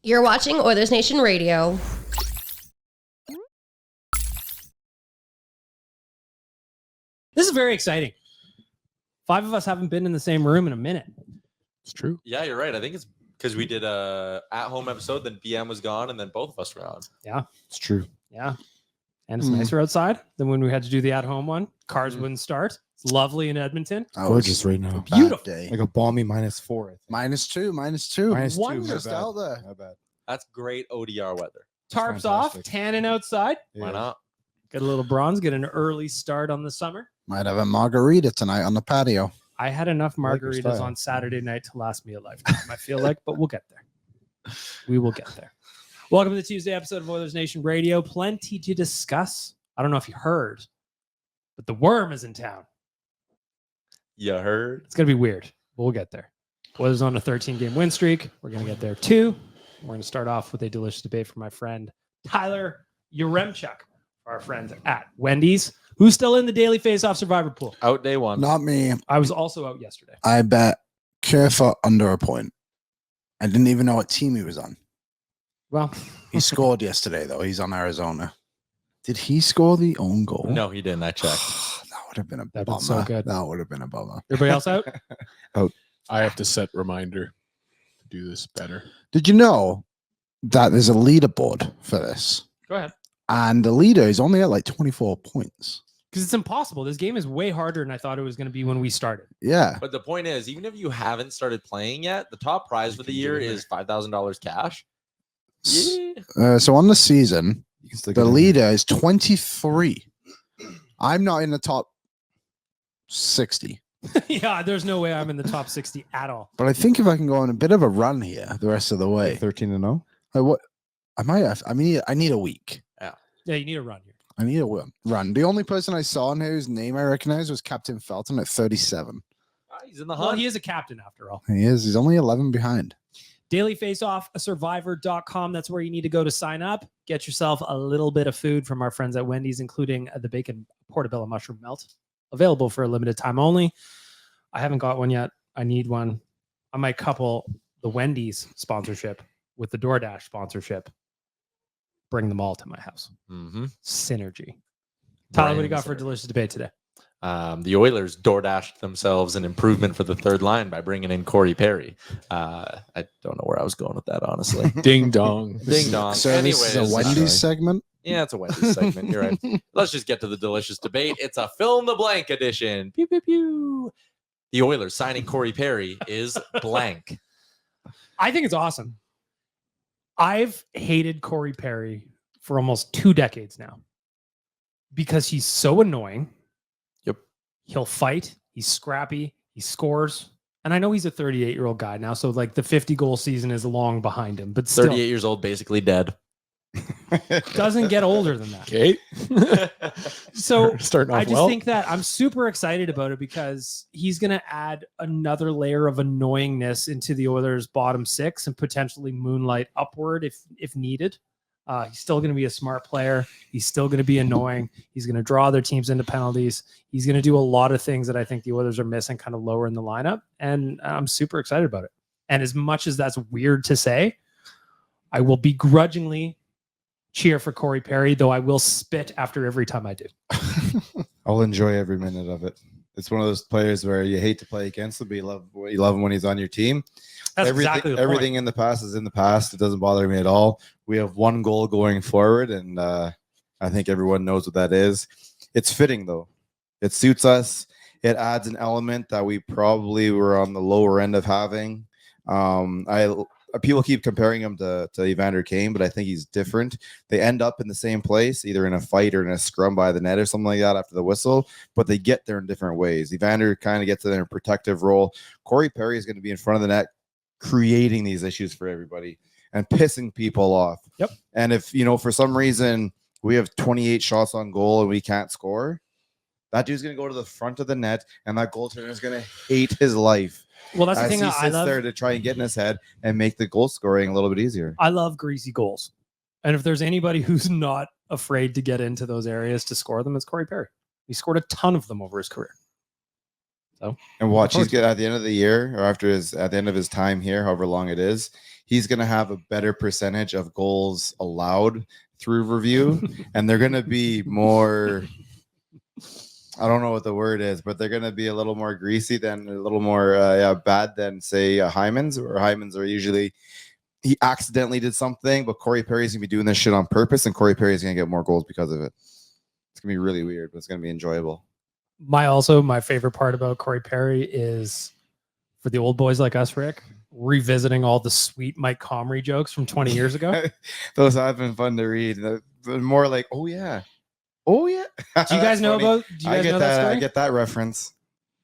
You're watching Oilersnation Radio. This is very exciting. 5 of us haven't been in the same room in a minute. It's true. Yeah, you're right. I think it's because we did a at-home episode, then BM was gone, and then both of us were on. Yeah, It's true. yeah. And it's nicer outside than when we had to do the at-home one. Cars wouldn't start. It's lovely in Edmonton. Gorgeous right now. Beautiful. Day. Like a balmy -4. I think. -2. -2. One My just bad. out there. My bad. That's great ODR weather. Tarps Fantastic. off, tanning outside. Yeah. Why not? Get a little bronze, get an early start on the summer. Might have a margarita tonight on the patio. I had enough I like your margaritas style. on Saturday night to last me a lifetime, I feel like, but we'll get there. We will get there. Welcome to the Tuesday episode of Oilers Nation Radio. Plenty to discuss. I don't know if you heard, but the worm is in town. You heard? It's going to be weird, but we'll get there. Oilers on a 13-game win streak. We're going to get there too. We're going to start off with a delicious debate from my friend Tyler Yaremchuk, our friend at Wendy's, who's still in the daily face-off survivor pool. Out day one. Not me. I was also out yesterday. I bet Kerfoot under a point. I didn't even know what team he was on. Well, He scored yesterday, though. He's on Arizona. Did he score the own goal? No, he didn't. I checked. That would have been a That'd bummer. been so good. That would have been a bummer. everybody else out? I have to set reminder to do this better. Did you know that there's a leaderboard for this? Go ahead. And the leader is only at like 24 points. Because it's impossible. This game is way harder than I thought it was going to be when we started. Yeah. But the point is, even if you haven't started playing yet, the top prize for the year is $5,000 cash. Yeah. So on the season, You can still the get in leader is 23. I'm not in the top 60. Yeah, there's no way I'm in the top 60 at all. But I think if I can go on a bit of a run here the rest of the there. way, 13-0. like what I might have, I mean, I need a week. Yeah, you need a run here. I need a run. The only person I saw in here whose name I recognized was Captain Felton at 37. He's in the Well, hunt. he is a captain after all. He is. He's only 11 behind. Daily Faceoff, survivor.com. That's where you need to go to sign up. Get yourself a little bit of food from our friends at Wendy's, including the bacon portobello mushroom melt, available for a limited time only. I haven't got one yet. I need one. I might couple the Wendy's sponsorship with the DoorDash sponsorship. Bring them all to my house. Mm-hmm. Synergy. Tyler, what do you got Brand for a delicious debate today? The Oilers DoorDashed themselves an improvement for the third line by bringing in Corey Perry. I don't know where I was going with that, honestly. Ding dong. Ding dong. So this is a Anyways, Wendy's segment. yeah, it's a Wendy's segment. You're right. Let's just get to the delicious debate. It's a fill in the blank edition. Pew, pew, pew. The Oilers signing Corey Perry is blank. I think it's awesome. I've hated Corey Perry for almost 2 decades now because he's so annoying. Yep. He'll fight. He's scrappy. He scores. And I know he's a 38-year-old guy now, so like the 50-goal season is long behind him, but still 38 years old, basically dead. doesn't get older than that. Okay. So Starting off I just well. think that I'm super excited about it because he's going to add another layer of annoyingness into the Oilers' bottom 6 and potentially moonlight upward if needed. He's still going to be a smart player. He's still going to be annoying. He's going to draw other teams into penalties. He's going to do a lot of things that I think the Oilers are missing kind of lower in the lineup. And I'm super excited about it. And as much as that's weird to say, I will begrudgingly cheer for Corey Perry, though I will spit after every time I do. I'll enjoy every minute of it. It's one of those players where you hate to play against him, but you love him when he's on your team. That's everything, exactly the everything in the past is in the past. It doesn't bother me at all. We have one goal going forward, and I think everyone knows what that is. It's fitting, though. It suits us. It adds an element that we probably were on the lower end of having. People keep comparing him to Evander Kane, but I think he's different. They end up in the same place, either in a fight or in a scrum by the net or something like that after the whistle, but they get there in different ways. Evander kind of gets in a protective role. Corey Perry is going to be in front of the net, creating these issues for everybody and pissing people off. Yep. And if, for some reason we have 28 shots on goal and we can't score, that dude's going to go to the front of the net and that goaltender is going to hate his life. Well, that's the As thing he I sits love. there to try and get in his head and make the goal scoring a little bit easier. I love greasy goals. And if there's anybody who's not afraid to get into those areas to score them, it's Corey Perry. He scored a ton of them over his career. So And watch, he's good at the end of the year or at the end of his time here, however long it is, he's going to have a better percentage of goals allowed through review, and they're going to be more. I don't know what the word is, but they're going to be a little more greasy than a little more bad than say Hyman's, or Hyman's are usually he accidentally did something, but Corey Perry's going to be doing this shit on purpose, and Corey Perry's going to get more goals because of it. It's going to be really weird, but it's going to be enjoyable. My favorite part about Corey Perry is for the old boys like us, Rick, revisiting all the sweet Mike Comrie jokes from 20 years ago. Those have been fun to read. They're more like, oh yeah. Do you guys know funny. about? Do you guys know that story? I get that reference.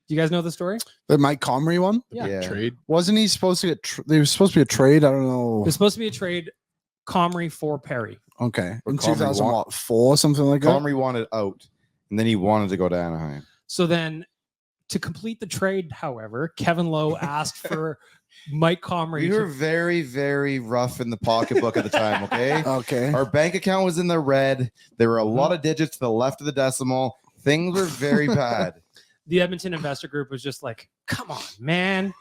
Do you guys know the story? The Mike Comrie one? Yeah. Trade. Wasn't he supposed to get? There was supposed to be a trade. I don't know. There's supposed to be a trade, Comrie for Perry. Okay, But in Comrie 2004, something like that. Comrie wanted out, and then he wanted to go to Anaheim. So then, to complete the trade, however, Kevin Lowe asked for Mike Comrie. We were very, very rough in the pocketbook at the time. Okay. Okay. Our bank account was in the red. There were a lot of digits to the left of the decimal. Things were very bad. The Edmonton Investor Group was just like, come on, man.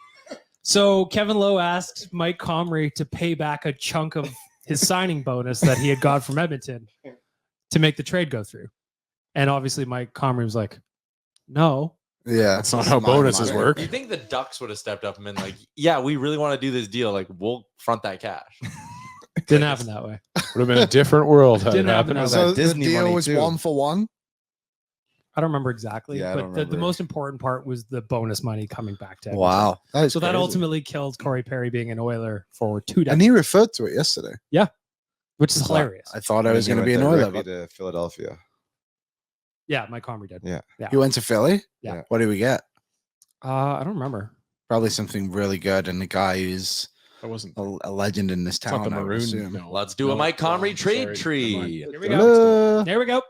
So Kevin Lowe asked Mike Comrie to pay back a chunk of his signing bonus that he had got from Edmonton to make the trade go through. And obviously Mike Comrie was like, no. Yeah, That's not how bonuses work. You think the Ducks would have stepped up and been like, yeah, we really want to do this deal. Like, we'll front that cash. Didn't happen that way. Would have been a different world had it Didn't happen happened. that way. So the Disney deal money, was too. 1-for-1. I don't remember exactly, Yeah, I but don't the remember. most important part was the bonus money coming back to Edmonton. Wow, that is So that crazy. ultimately killed Corey Perry being an Oiler for 2 decades, And he referred to it yesterday. which is hilarious. I thought I was And going to he be an went Oiler. directly But to Philadelphia. Yeah, Mike Comrie did. Yeah. you went to Philly. Yeah. What did we get? I don't remember. Probably something really good. And the guy who's I wasn't. a legend in this It's not town. the I would maroon. assume. No. Let's do a No, Mike Comrie no, trade sorry, never tree. mind. There we go. Hello. There we go.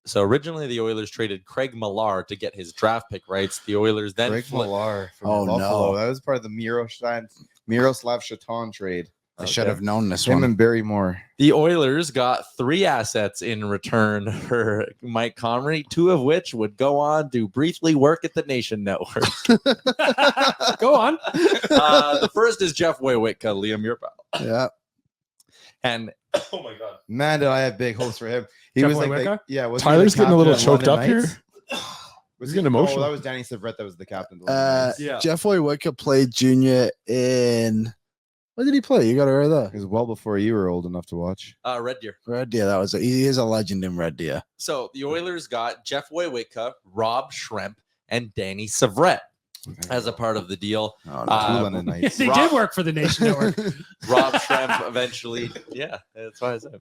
So originally the Oilers traded Craig Millar to get his draft pick rights. The Oilers then Greg flipped. Millar from Oh, Buffalo. no. That was part of the Miroslav Chaton trade. I should have known this Him one. and Barrymore. The Oilers got 3 assets in return for Mike Comrie, 2 of which would go on to briefly work at the Nation Network. Go on. The first is Jeff Wojciechowski, Liam Muirpal. Yeah. And Oh my god, man! Did I have big hopes for him? He Jeff was like, Wojcicki? yeah. Was Tyler's getting a little captain at choked up London here. Knights? Was He's getting Oh, emotional. that was Danny Savret. That was the captain. Of the London Knights. Yeah. Jeff Wojcicki played junior in. Where did he play? You got it right there. It was well before you were old enough to watch. Red Deer. Red Deer. That was he is a legend in Red Deer. So the Oilers got Jeff Wojcicki, Rob Schremp, and Danny Savret as a part of the deal. Oh, Two London Knights. They did work for the Nation Network. Rob Schremp eventually, yeah, that's why I said.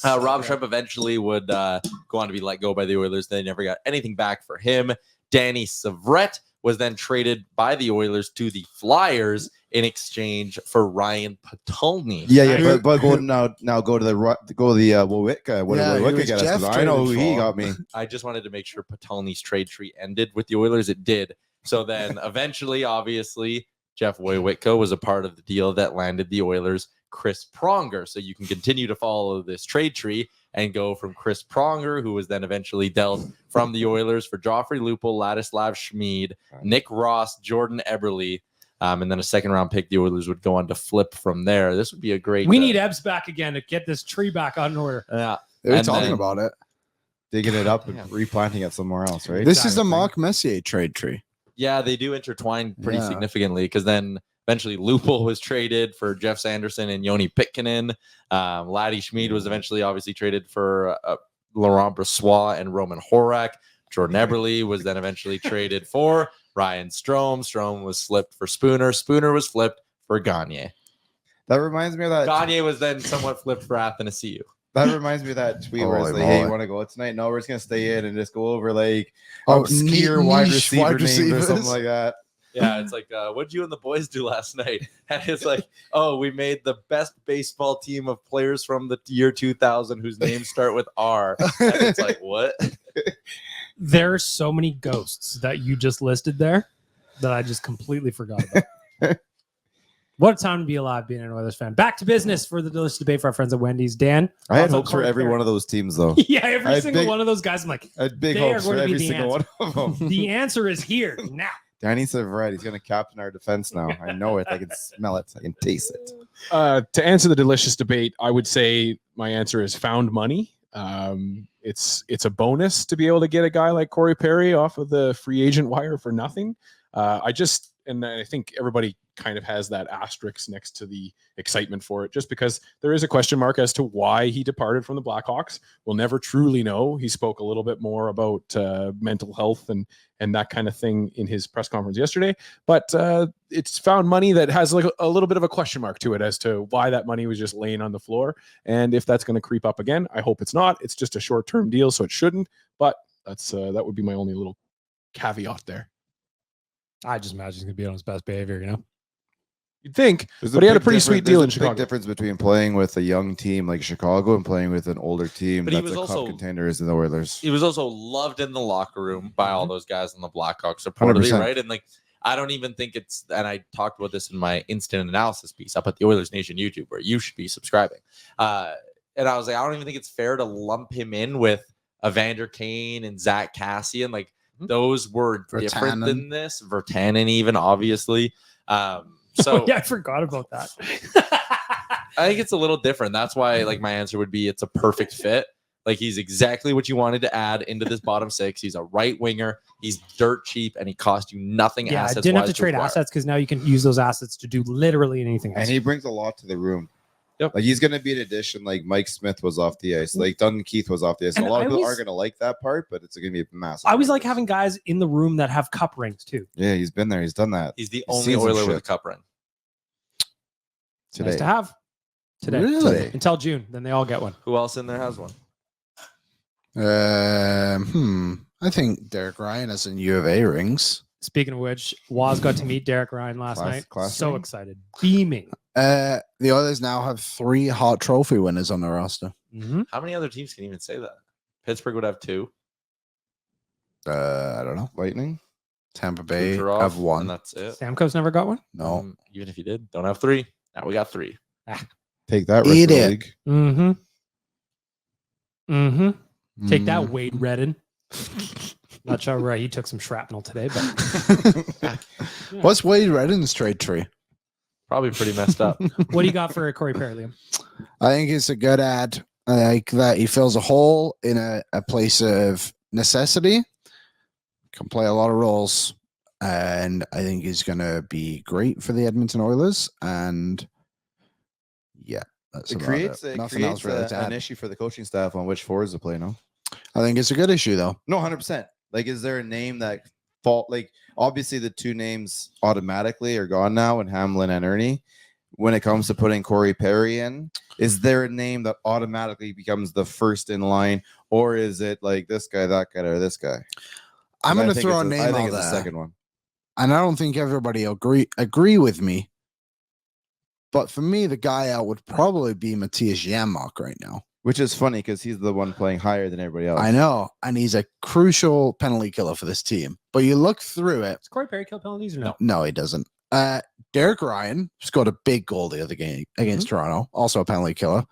Rob Schremp eventually would go on to be let go by the Oilers. They never got anything back for him. Danny Savret was then traded by the Oilers to the Flyers in exchange for Ryan Patulny. Yeah, but go now go to the Wojcicki. What Yeah, did he Wojcicki was get us? Jeff 'Cause I know who traded he for. got me. I just wanted to make sure Patulny's trade tree ended with the Oilers. It did. So then eventually, obviously, Jeff Wojcicki was a part of the deal that landed the Oilers Kris Pronger. So you can continue to follow this trade tree and go from Kris Pronger, who was then eventually dealt from the Oilers for Joffrey Lupul, Ladislav Schmid, Nick Ross, Jordan Eberle, and then a second-round pick. The Oilers would go on to flip from there. This would be a great. We need Ebbs back again to get this tree back on order. Yeah. They were And talking then- about it. Digging it up and Yeah. replanting it somewhere else, right? This is the Exactly. Mark Messier trade tree. Yeah, they do intertwine pretty Yeah. significantly because then eventually Lupul was traded for Jeff Sanderson and Yoni Pitkinen. Laddie Schmid was eventually obviously traded for Laurent Brossois and Roman Horak. Jordan Eberle was then eventually traded for Ryan Strome. Strome was flipped for Spooner. Spooner was flipped for Gagne. That reminds me of that. Gagne was then somewhat flipped for Athanasiou. That reminds me of that tweet where it's Holy like, "Hey, you moly. want to go out tonight? No, we're just gonna stay in and just go over like Oh, obscure niche wide wide receiver names or receivers. something like that." Yeah, it's like, what'd you and the boys do last night? And it's like, oh, we made the best baseball team of players from the year 2000 whose names start with R. And it's like, what? There's so many ghosts that you just listed there that I just completely forgot about. What a time to be alive being an Oilers fan. Back to business for the delicious debate for our friends at Wendy's. Dan? I had thoughts on hopes for Corey every Perry? one of those teams, though. Yeah, every I had single big- one of those guys. I'm like, I had big They are hopes for going to be every the single one of them. the answer is here now. Danny Severette, he's going to captain our defense now. I know it. I can smell it. I can taste it. To answer the delicious debate, I would say my answer is found money. It's a bonus to be able to get a guy like Corey Perry off of the free agent wire for nothing. I think everybody kind of has that asterisk next to the excitement for it, just because there is a question mark as to why he departed from the Blackhawks. We'll never truly know. He spoke a little bit more about mental health and that kind of thing in his press conference yesterday, but it's found money that has like a little bit of a question mark to it as to why that money was just laying on the floor. And if that's going to creep up again, I hope it's not. It's just a short-term deal, so it shouldn't, but that would be my only little caveat there. I just imagine he's going to be on his best behavior, you know? You'd think, There's but he had a big pretty sweet deal in There's a Chicago. big difference between playing with a young team like Chicago and playing with an older team But he that's was a also- cup contender as the Oilers. He was also loved in the locker room by all those guys in the Blackhawks, reportedly, 100%. right? And like, I don't even think it's, and I talked about this in my instant analysis piece up at the Oilers Nation YouTube, where you should be subscribing. And I was like, I don't even think it's fair to lump him in with Evander Kane and Zach Cassian. Like, those were different than this. Virtanen, even, obviously. So yeah, I forgot about that. I think it's a little different. That's why, like, my answer would be it's a perfect fit. Like, he's exactly what you wanted to add into this bottom six. He's a right winger. He's dirt cheap, and he cost you nothing. Yeah, I assets didn't have to wise trade acquire. assets because now you can use those assets to do literally anything else. And he brings a lot to the room. Yep. Like, he's going to be an addition like Mike Smith was off the ice. Like Duncan Keith was off the ice. And A lot I of people was- aren't going to like that part, but it's going to be a massive. I always part like of having guys in the room that have cup rings too. Yeah, he's been there. He's done that He's the He's only seen some Oiler with a shit. cup ring. today. Nice to have today. Really? Today. Until June, then they all get one. Who else in there has one? I think Derek Ryan has in U of A rings. Speaking of which, Waz got to meet Derek Ryan last night. Class So ring? excited, beaming. The Oilers now have 3 Hart Trophy winners on the roster. Mm-hmm. How many other teams can even say that? Pittsburgh would have 2. I don't know. Lightning. Tampa Bay Kucherov, have 1. and that's it. Stamkos never got one. No. Even if you did, don't have 3. Now we got 3. Take that. Rest Eat of the it. league. Mm-hmm. Mm-hmm. Take that, Mm. Wade Redden. Not sure where he took some shrapnel today, but What's Wade Redden's trade tree? Probably pretty messed up. what do you got for Corey Perry, Liam? I think it's a good ad. I like that he fills a hole in a place of necessity. Can play a lot of roles. And I think he's going to be great for the Edmonton Oilers. And yeah, that's It about creates, it. it Nothing else creates really to an add. issue for the coaching staff on which forwards to play. No, I think it's a good issue, though. no, 100%. Like, is there a name that fall? Like, obviously, the 2 names automatically are gone now, and Hamlin and Ernie. When it comes to putting Corey Perry in, is there a name that automatically becomes the first in line, or is it like this guy, that guy, or this guy? I'm I going to think throw a it's name I think out it's the there. second one. And I don't think everybody will agree with me. But for me, the guy out would probably be Matthias Janmark right now. Which is funny because he's the one playing higher than everybody else. I know. And he's a crucial penalty killer for this team. But you look through it. Does Corey Perry kill penalties or no? No, he doesn't. Derek Ryan scored a big goal the other game against Toronto. Also a penalty killer.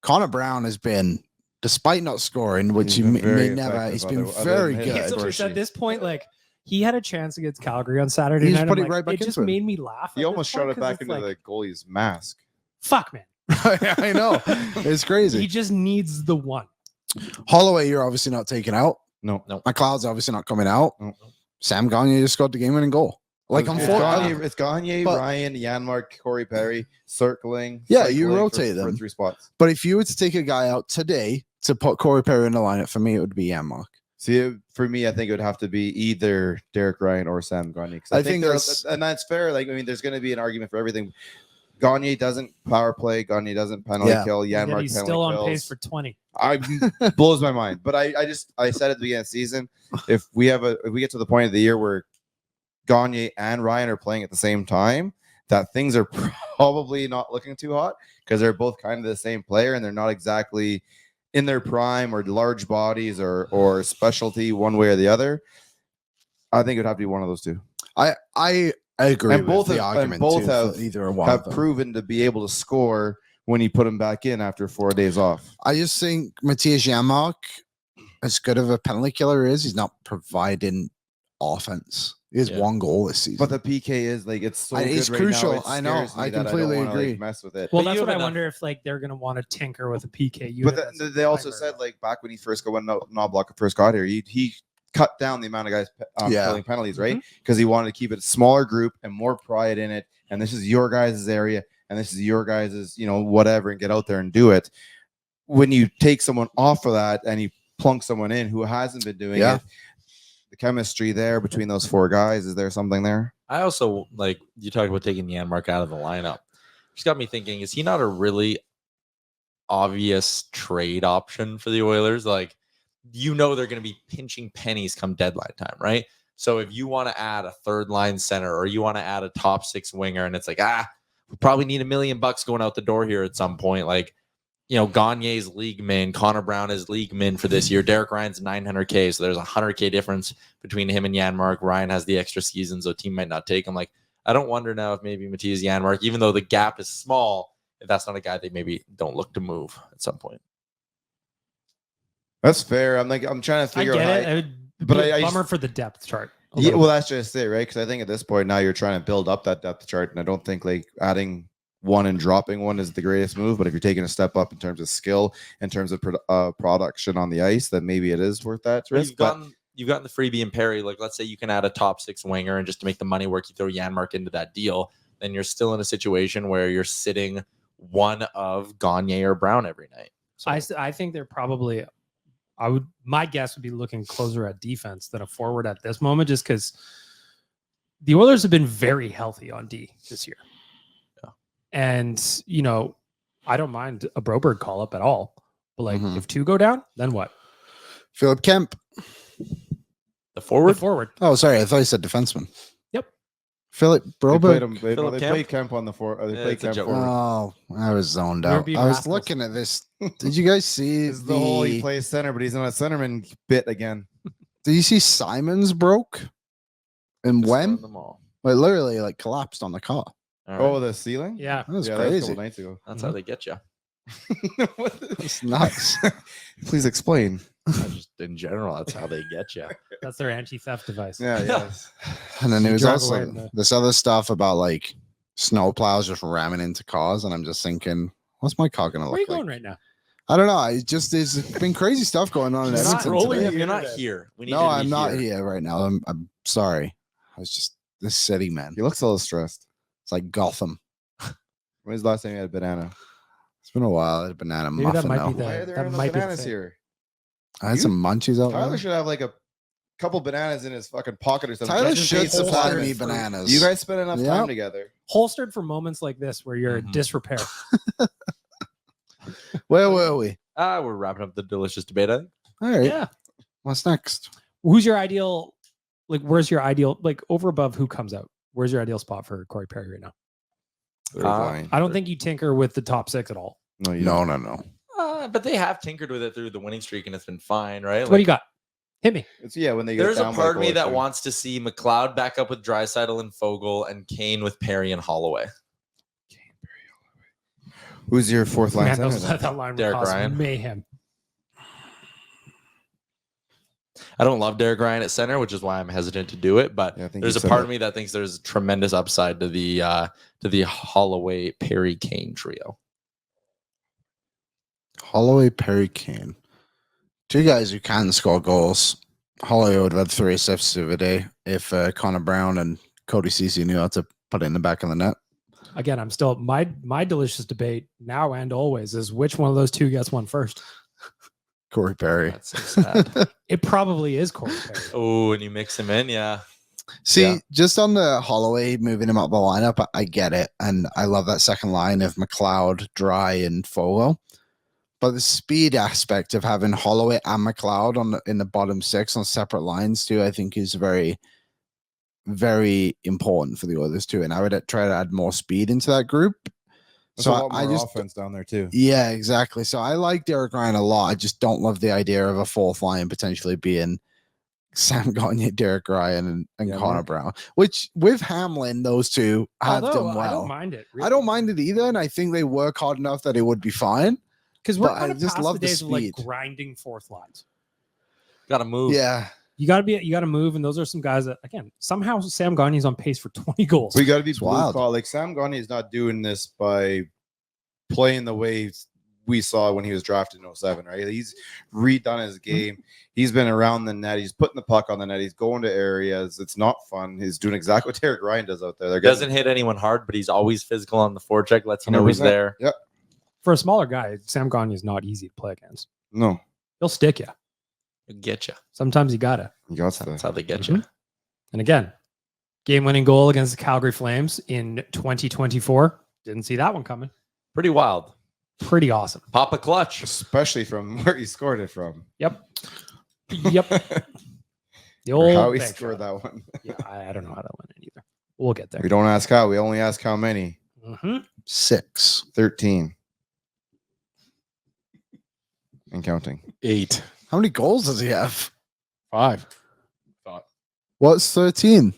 Connor Brown has been, despite not scoring, which He's he been may very never, effective he's been other very than good. hitting So Burshy. at this point, like he had a chance against Calgary on Saturday He's night. putting I'm like, right back it just into it. made me laugh. He at almost this point shot it 'cause back it's into like, the goalie's mask. fuck, man. I know. It's He crazy. just needs the one. Holloway, you're obviously not taking out. No, McLeod's obviously not coming out. No. Sam Gagne just scored the game-winning goal. Like, it's unfortunately, Gagne, but- Ryan, Janmark, Corey Perry, circling. Yeah, you cycling rotate for them. 3 spots. but if you were to take a guy out today to put Corey Perry in the lineup, for me, it would be Janmark. See, for me, I think it would have to be either Derek Ryan or Sam Gagne. 'Cause I think they're- that's- and that's fair. Like, I mean, there's going to be an argument for everything. Gagne doesn't power play. Gagne doesn't penalty Yeah. kill. And yet Janmark he's penalty still on kills. pace for 20. Blows my mind. But I said at the beginning of the season, if we get to the point of the year where Gagne and Ryan are playing at the same time, that things are probably not looking too hot because they're both kind of the same player and they're not exactly in their prime or large bodies or specialty one way or the other. I think it would have to be one of those two. I agree And with both the have- and argument both too, for have- either one Have of them. proven to be able to score when you put them back in after 4 days off. I just think Matthias Janmark, as good of a penalty killer is, he's not providing offense. He has Yeah. one goal this season. But the PK is like it's so It's good right crucial. now, it I know. scares me I that don't completely wanna, agree. Like, mess with it. Well, But that's you what I have wonder if like they're going to want to tinker with a PK But unit. they also said like back when he first got when Knoblauch first got here, he cut down the amount of guys killing penalties, right? Because he wanted to keep it a smaller group and more pride in it. And this is your guys' area, and this is your guys' whatever, and get out there and do it. When you take someone off of that and you plunk someone in who hasn't been doing it, the chemistry there between those four guys, is there something there? I also like you talked about taking Janmark out of the lineup. Just got me thinking: is he not a really obvious trade option for the Oilers? Like, they're going to be pinching pennies come deadline time, right? So if you want to add a third line center or you want to add a top six winger, and it's like, we probably need $1 million going out the door here at some point. Like, Gagne's league min, Connor Brown is league min for this year. Derek Ryan's $900K, so there's a $100K difference between him and Janmark. Ryan has the extra season, so team might not take him. Like, I don't wonder now if maybe Matthias Janmark, even though the gap is small, if that's not a guy they maybe don't look to move at some point. That's fair. I'm trying to I figure get out. it. It would but be a I bummer just- for the depth chart. Yeah, well, that's just it, right? Because I think at this point now you're trying to build up that depth chart, and I don't think like adding one and dropping one is the greatest move. But if you're taking a step up in terms of skill, in terms of production on the ice, then maybe it is worth that risk. You've gotten the freebie and Perry. Like, let's say you can add a top six winger, and just to make the money work, you throw Janmark into that deal. Then you're still in a situation where you're sitting one of Gagne or Brown every night. So I think they're probably. My guess would be looking closer at defense than a forward at this moment, just because the Oilers have been very healthy on D this year. Yeah. And, I don't mind a Broberg call up at all. But like Mhm. if two go down, then what? Philip Kemp. the forward. The forward. Oh, sorry. I thought you said defenseman. Yep. Philip They played Broberg. him. They Philip played Kemp on the four. They Yeah, played it's a Kemp joke. forward. Oh, I was zoned We were out. being I was rascals. looking at this. Did you guys see This is the whole he plays center, but he's on a centerman bit again. Did you see Simons broke? And Just when? throwing them all. Like literally like collapsed on the car. All right. Oh, the ceiling? Yeah. That was Yeah, that was a crazy. couple nights ago. That's how they get you. It's nuts. Please explain. Just in general, that's how they get you. That's their anti-theft device. Yeah, yeah. And then there was Drive also away in the- this other stuff about like snow plows just ramming into cars, and I'm just thinking, what's my car gonna Where are you look like? going right now? I don't know. It just there's been crazy stuff going on in You're not Edmonton rolling today. You're not here. We need No, you to I'm be not here right now. I'm sorry. I was just this city, man. He looks a little stressed. It's like Gotham. When's the last time you had a banana? It's been a while. I had a banana Maybe muffin that might now. be the Why are there that no might be the bananas thing. here? I had some munchies out Tyler there. should have like a couple bananas in his fucking pocket or something. Tyler just in should case of supply fruit. me bananas. You guys spend enough Yep. time together. Holstered for moments like this where you're in Mhm. disrepair. Where were we? We're wrapping up the delicious debate. I think. All right. Yeah. What's next? Who's your ideal? Like, where's your ideal? Like, over above who comes out? Where's your ideal spot for Corey Perry right now? They're fine. I don't think you tinker with the top six at all. No, you No, don't. no. But they have tinkered with it through the winning streak, and it's been fine, right? What do you got? Hit me. It's when they get There's a down by part of me goal or that two. wants to see McLeod back up with Draisaitl and Fogle, and Kane with Perry and Holloway. Who's your fourth line Man, center? those, then? that line would Derek cause Ryan. mayhem. I don't love Derek Ryan at center, which is why I'm hesitant to do it. But Yeah, I think there's you a said part that. of me that thinks there's tremendous upside to the Holloway Perry Kane trio. Holloway, Perry, Kane. Two guys who can score goals. Holloway would have had 3 assists the other day if Connor Brown and Cody Ceci knew how to put it in the back of the net. Again, I'm still my delicious debate now and always is which one of those two gets one first. Corey Perry. That's so sad. It probably is Corey Perry. Oh, and you mix him in, yeah. See, Yeah. just on the Holloway moving him up the lineup, I get it. And I love that second line of McLeod, Dry, and Fogle. But the speed aspect of having Holloway and McLeod in the bottom six on separate lines too, I think is very, very important for the Oilers too. And I would try to add more speed into that group. There's So a lot I more just offense down there too. Yeah, exactly. So I like Derek Ryan a lot. I just don't love the idea of a fourth line potentially being Sam Gagne, Derek Ryan, and Yeah, Connor Mark. Brown. Which with Hamlin, those two have Although, done well. I don't mind it. I don't mind it either, and I think they work hard enough that it would be fine. because we're but I kind of just past love the the days of like speed. grinding fourth lines. Got to move. Yeah, You got to move, and those are some guys that, again, somehow Sam Gagner's on pace for 20 goals. We got to be It's blue wild. collar. Like Sam Gagner is not doing this by playing the way we saw when he was drafted in 07, right? He's redone his game. He's been around the net. He's putting the puck on the net. He's going to areas. It's not fun. He's doing exactly what Derek Ryan does out there. They're Doesn't hit anyone hard, but he's always physical on the forecheck. Lets you know he's 100%. there. Yep. For a smaller guy, Sam Gagner is not easy to play against. No, He'll stick you. He'll get you. Sometimes you got to. you got That's that. how they get Mhm. you. And again, game-winning goal against the Calgary Flames in 2024. Didn't see that one coming. Pretty wild. Pretty awesome. Pop a clutch. Especially from where he scored it from. Yep. Yep. The Or old how he bank scored shot. that one. Yeah, I don't know how that went in either. We'll get there. We don't ask how. We only ask how many. 6. 13. And counting. 8. How many goals does he have? 5. What's 13?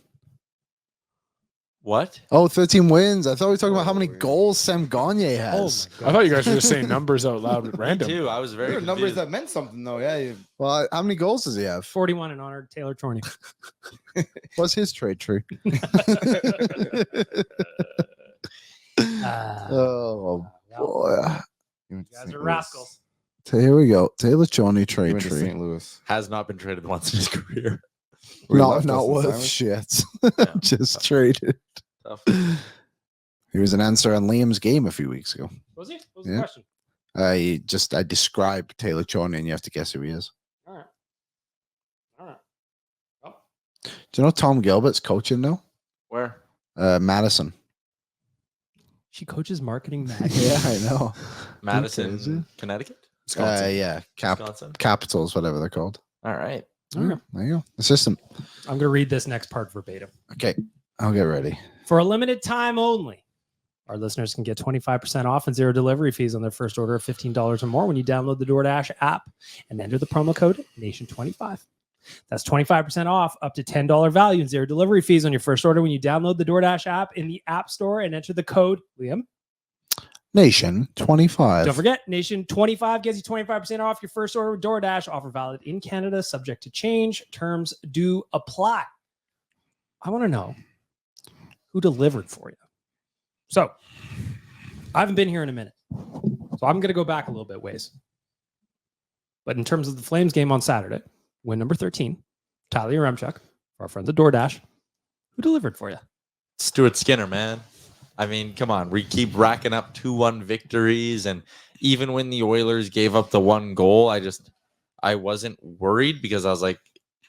What? Oh, 13 wins. I thought we were talking about how many Oh, yeah. goals Sam Gagner Oh has. my God. I thought you guys were just saying numbers out loud at Me random. too. I was very There are numbers confused. that meant something, though. Yeah. Well, how many goals does he have? 41 in honor of Taylor Torney. What's his trade tree? Oh, boy. You guys are rascals. So here we go. Taylor Chorney He trade went to tree. St. Louis. Has not been traded once in his career. We Not left us in worth Simon. shit. Yeah. Just traded. Tough. He was an answer on Liam's game a few weeks ago. Was he? What was the Yeah. question? I described Taylor Chorney and you have to guess who he is. All right. All right. Oh, Do you know Tom Gilbert's coaching now? Where? Madison. she coaches marketing Yeah, magazine. I know. Madison, crazy? Connecticut? Yeah, Wisconsin. Capitals, whatever they're called. All right. All right. There you go. Assistant. I'm going to read this next part verbatim. Okay, I'll get ready. For a limited time only, our listeners can get 25% off and zero delivery fees on their first order of $15 or more when you download the DoorDash app and enter the promo code NATION25. That's 25% off up to $10 value and zero delivery fees on your first order when you download the DoorDash app in the App Store and enter the code, Liam. Nation 25. Don't forget, Nation25 gets you 25% off your first order with DoorDash. Offer valid in Canada, subject to change. Terms do apply. I want to know who delivered for you. So, I haven't been here in a minute. So, I'm going to go back a little bit ways. But in terms of the Flames game on Saturday, win number 13, Tyler Yaremchuk, our friends at DoorDash, who delivered for you? Stuart Skinner, man. I mean, come on. We keep racking up 2-1 victories. And even when the Oilers gave up the one goal, I wasn't worried because I was like,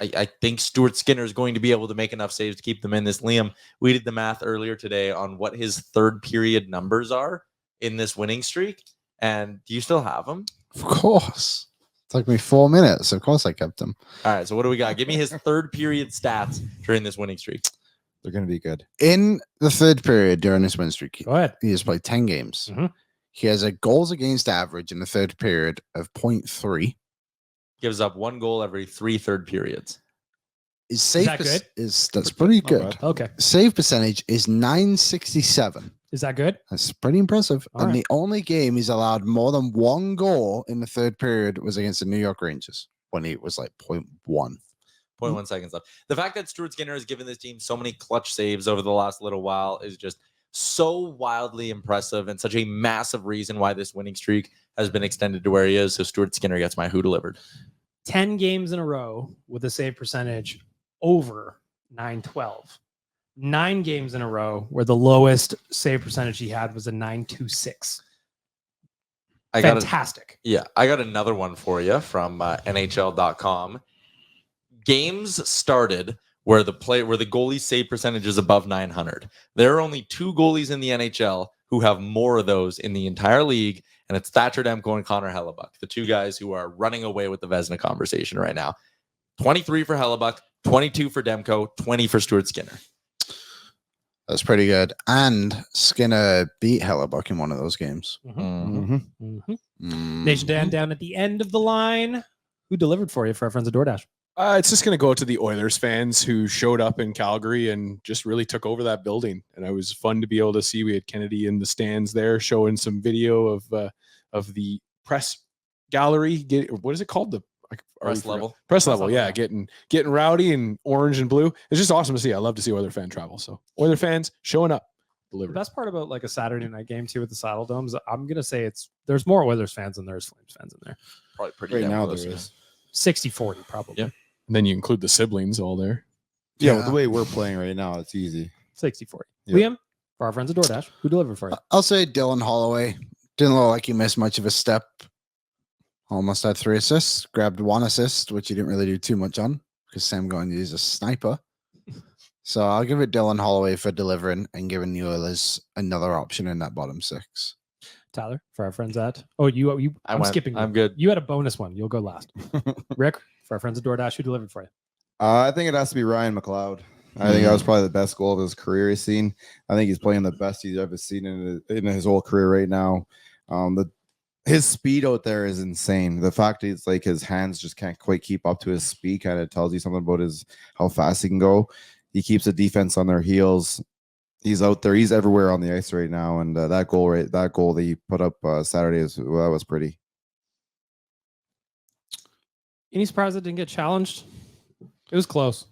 I think Stuart Skinner is going to be able to make enough saves to keep them in this. Liam, we did the math earlier today on what his third period numbers are in this winning streak. And do you still have them? Of course. It took me 4 minutes. Of course I kept them. All right. So what do we got? Give me his third period stats during this winning streak. They're going to be good. In the third period during this win streak, Go ahead. he has played 10 games. Mhm. He has a goals against average in the third period of 0.3. Gives up one goal every 3 third periods. His save that good? that's pretty Not good. bad. Okay. Save percentage is 967. Is that good? That's pretty impressive. All and right. the only game he's allowed more than one goal in the third period was against the New York Rangers when he was like 0.1. 0.1 seconds left. The fact that Stuart Skinner has given this team so many clutch saves over the last little while is just so wildly impressive and such a massive reason why this winning streak has been extended to where he is. So Stuart Skinner gets my who delivered. 10 games in a row with a save percentage over 912. 9 games in a row where the lowest save percentage he had was a 926. I got Fantastic. I got another one for you from NHL.com. Games started where the goalie save percentage is above 900. There are only 2 goalies in the NHL who have more of those in the entire league, and it's Thatcher Demko and Connor Hellebuck, the 2 guys who are running away with the Vezina conversation right now. 23 for Hellebuck, 22 for Demko, 20 for Stuart Skinner. That's pretty good. And Skinner beat Hellebuck in one of those games. Mhm. Mm-hmm. Mhm. Nation Dan down at the end of the line. Who delivered for you for our friends at DoorDash? It's just going to go to the Oilers fans who showed up in Calgary and just really took over that building. And it was fun to be able to see. We had Kennedy in the stands there showing some video of the press gallery. What is it called? Press level, yeah, getting rowdy and orange and blue. It's just awesome to see. I love to see Oiler fan travel. So Oiler fans showing up, The delivered. best part about like a Saturday night game too with the Saddle Domes, I'm gonna say there's more Oilers fans than there's Flames fans in there. Probably pretty Right damn now close, there yeah. is. 60-40 probably. Yeah. And then you include the siblings all there. Yeah, with the way we're playing right now, it's easy. 60-40. Yeah. Liam, for our friends at DoorDash, who delivered for you? I'll say Dylan Holloway. Didn't look like he missed much of a step. Almost had 3 assists. Grabbed 1 assist, which he didn't really do too much on because Sam going to use a sniper. So I'll give it Dylan Holloway for delivering and giving the Oilers another option in that bottom 6. Tyler, for our friends at I'm skipping. I'm good. You had a bonus one. You'll go last. Rick, for our friends at DoorDash, who delivered for you? I think it has to be Ryan McLeod. I think that was probably the best goal of his career he's seen. I think he's playing the best he's ever seen in his whole career right now. His speed out there is insane. The fact he's like his hands just can't quite keep up to his speed kind of tells you something about how fast he can go. He keeps the defense on their heels. He's out there. He's everywhere on the ice right now. And that goal that he put up Saturday that was pretty. Any surprise that didn't get challenged? It was close.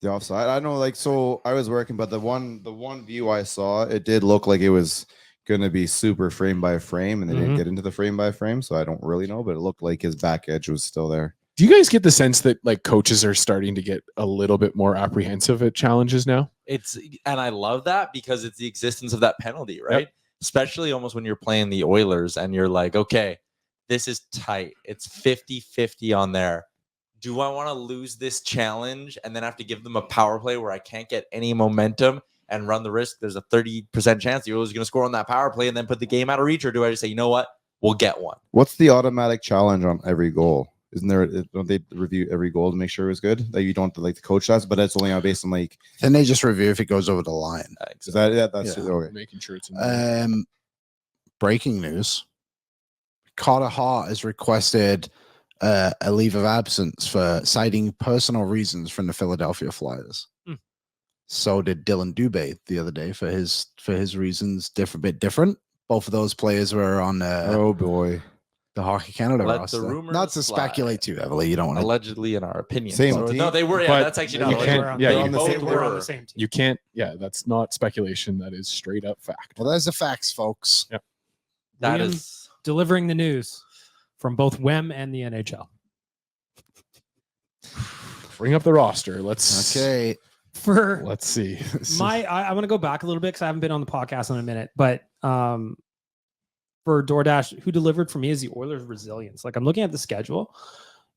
The offside. I know, so I was working, but the one view I saw, it did look like it was gonna be super frame by frame, and they didn't get into the frame by frame, so I don't really know, but it looked like his back edge was still there. Do you guys get the sense that like coaches are starting to get a little bit more apprehensive at challenges now? And I love that because it's the existence of that penalty, right? Yep. Especially almost when you're playing the Oilers and you're like, okay, this is tight. It's 50-50 on there. Do I want to lose this challenge and then have to give them a power play where I can't get any momentum and run the risk? There's a 30% chance the Oilers are going to score on that power play and then put the game out of reach, or do I just say, you know what? We'll get one. What's the automatic challenge on every goal? Isn't there? Don't they review every goal to make sure it was good? Like you don't have to like the coach does, but it's only based on like. Then they just review if it goes over the line. Is that that's okay? Making sure it's. Breaking news: Carter Hart has requested a leave of absence for citing personal reasons from the Philadelphia Flyers. So did Dylan Dubé the other day for his reasons. Different. Both of those players were on. Oh boy. The Hockey Canada Let roster. the rumors Not to speculate too heavily. You don't want to. Allegedly, in our opinion. Same So, team. no, they were. Yeah, But that's actually you not. can't- They yeah, were you on the both same, they were. were on the same team. You can't. Yeah, that's not speculation. That is straight up fact. Well, there's the facts, folks. Yep. That Liam is delivering the news from both WEM and the NHL. Bring up the roster. Let's Okay. Let's see. I want to go back a little bit because I haven't been on the podcast in a minute, but for DoorDash, who delivered for me is the Oilers' resilience. Like I'm looking at the schedule.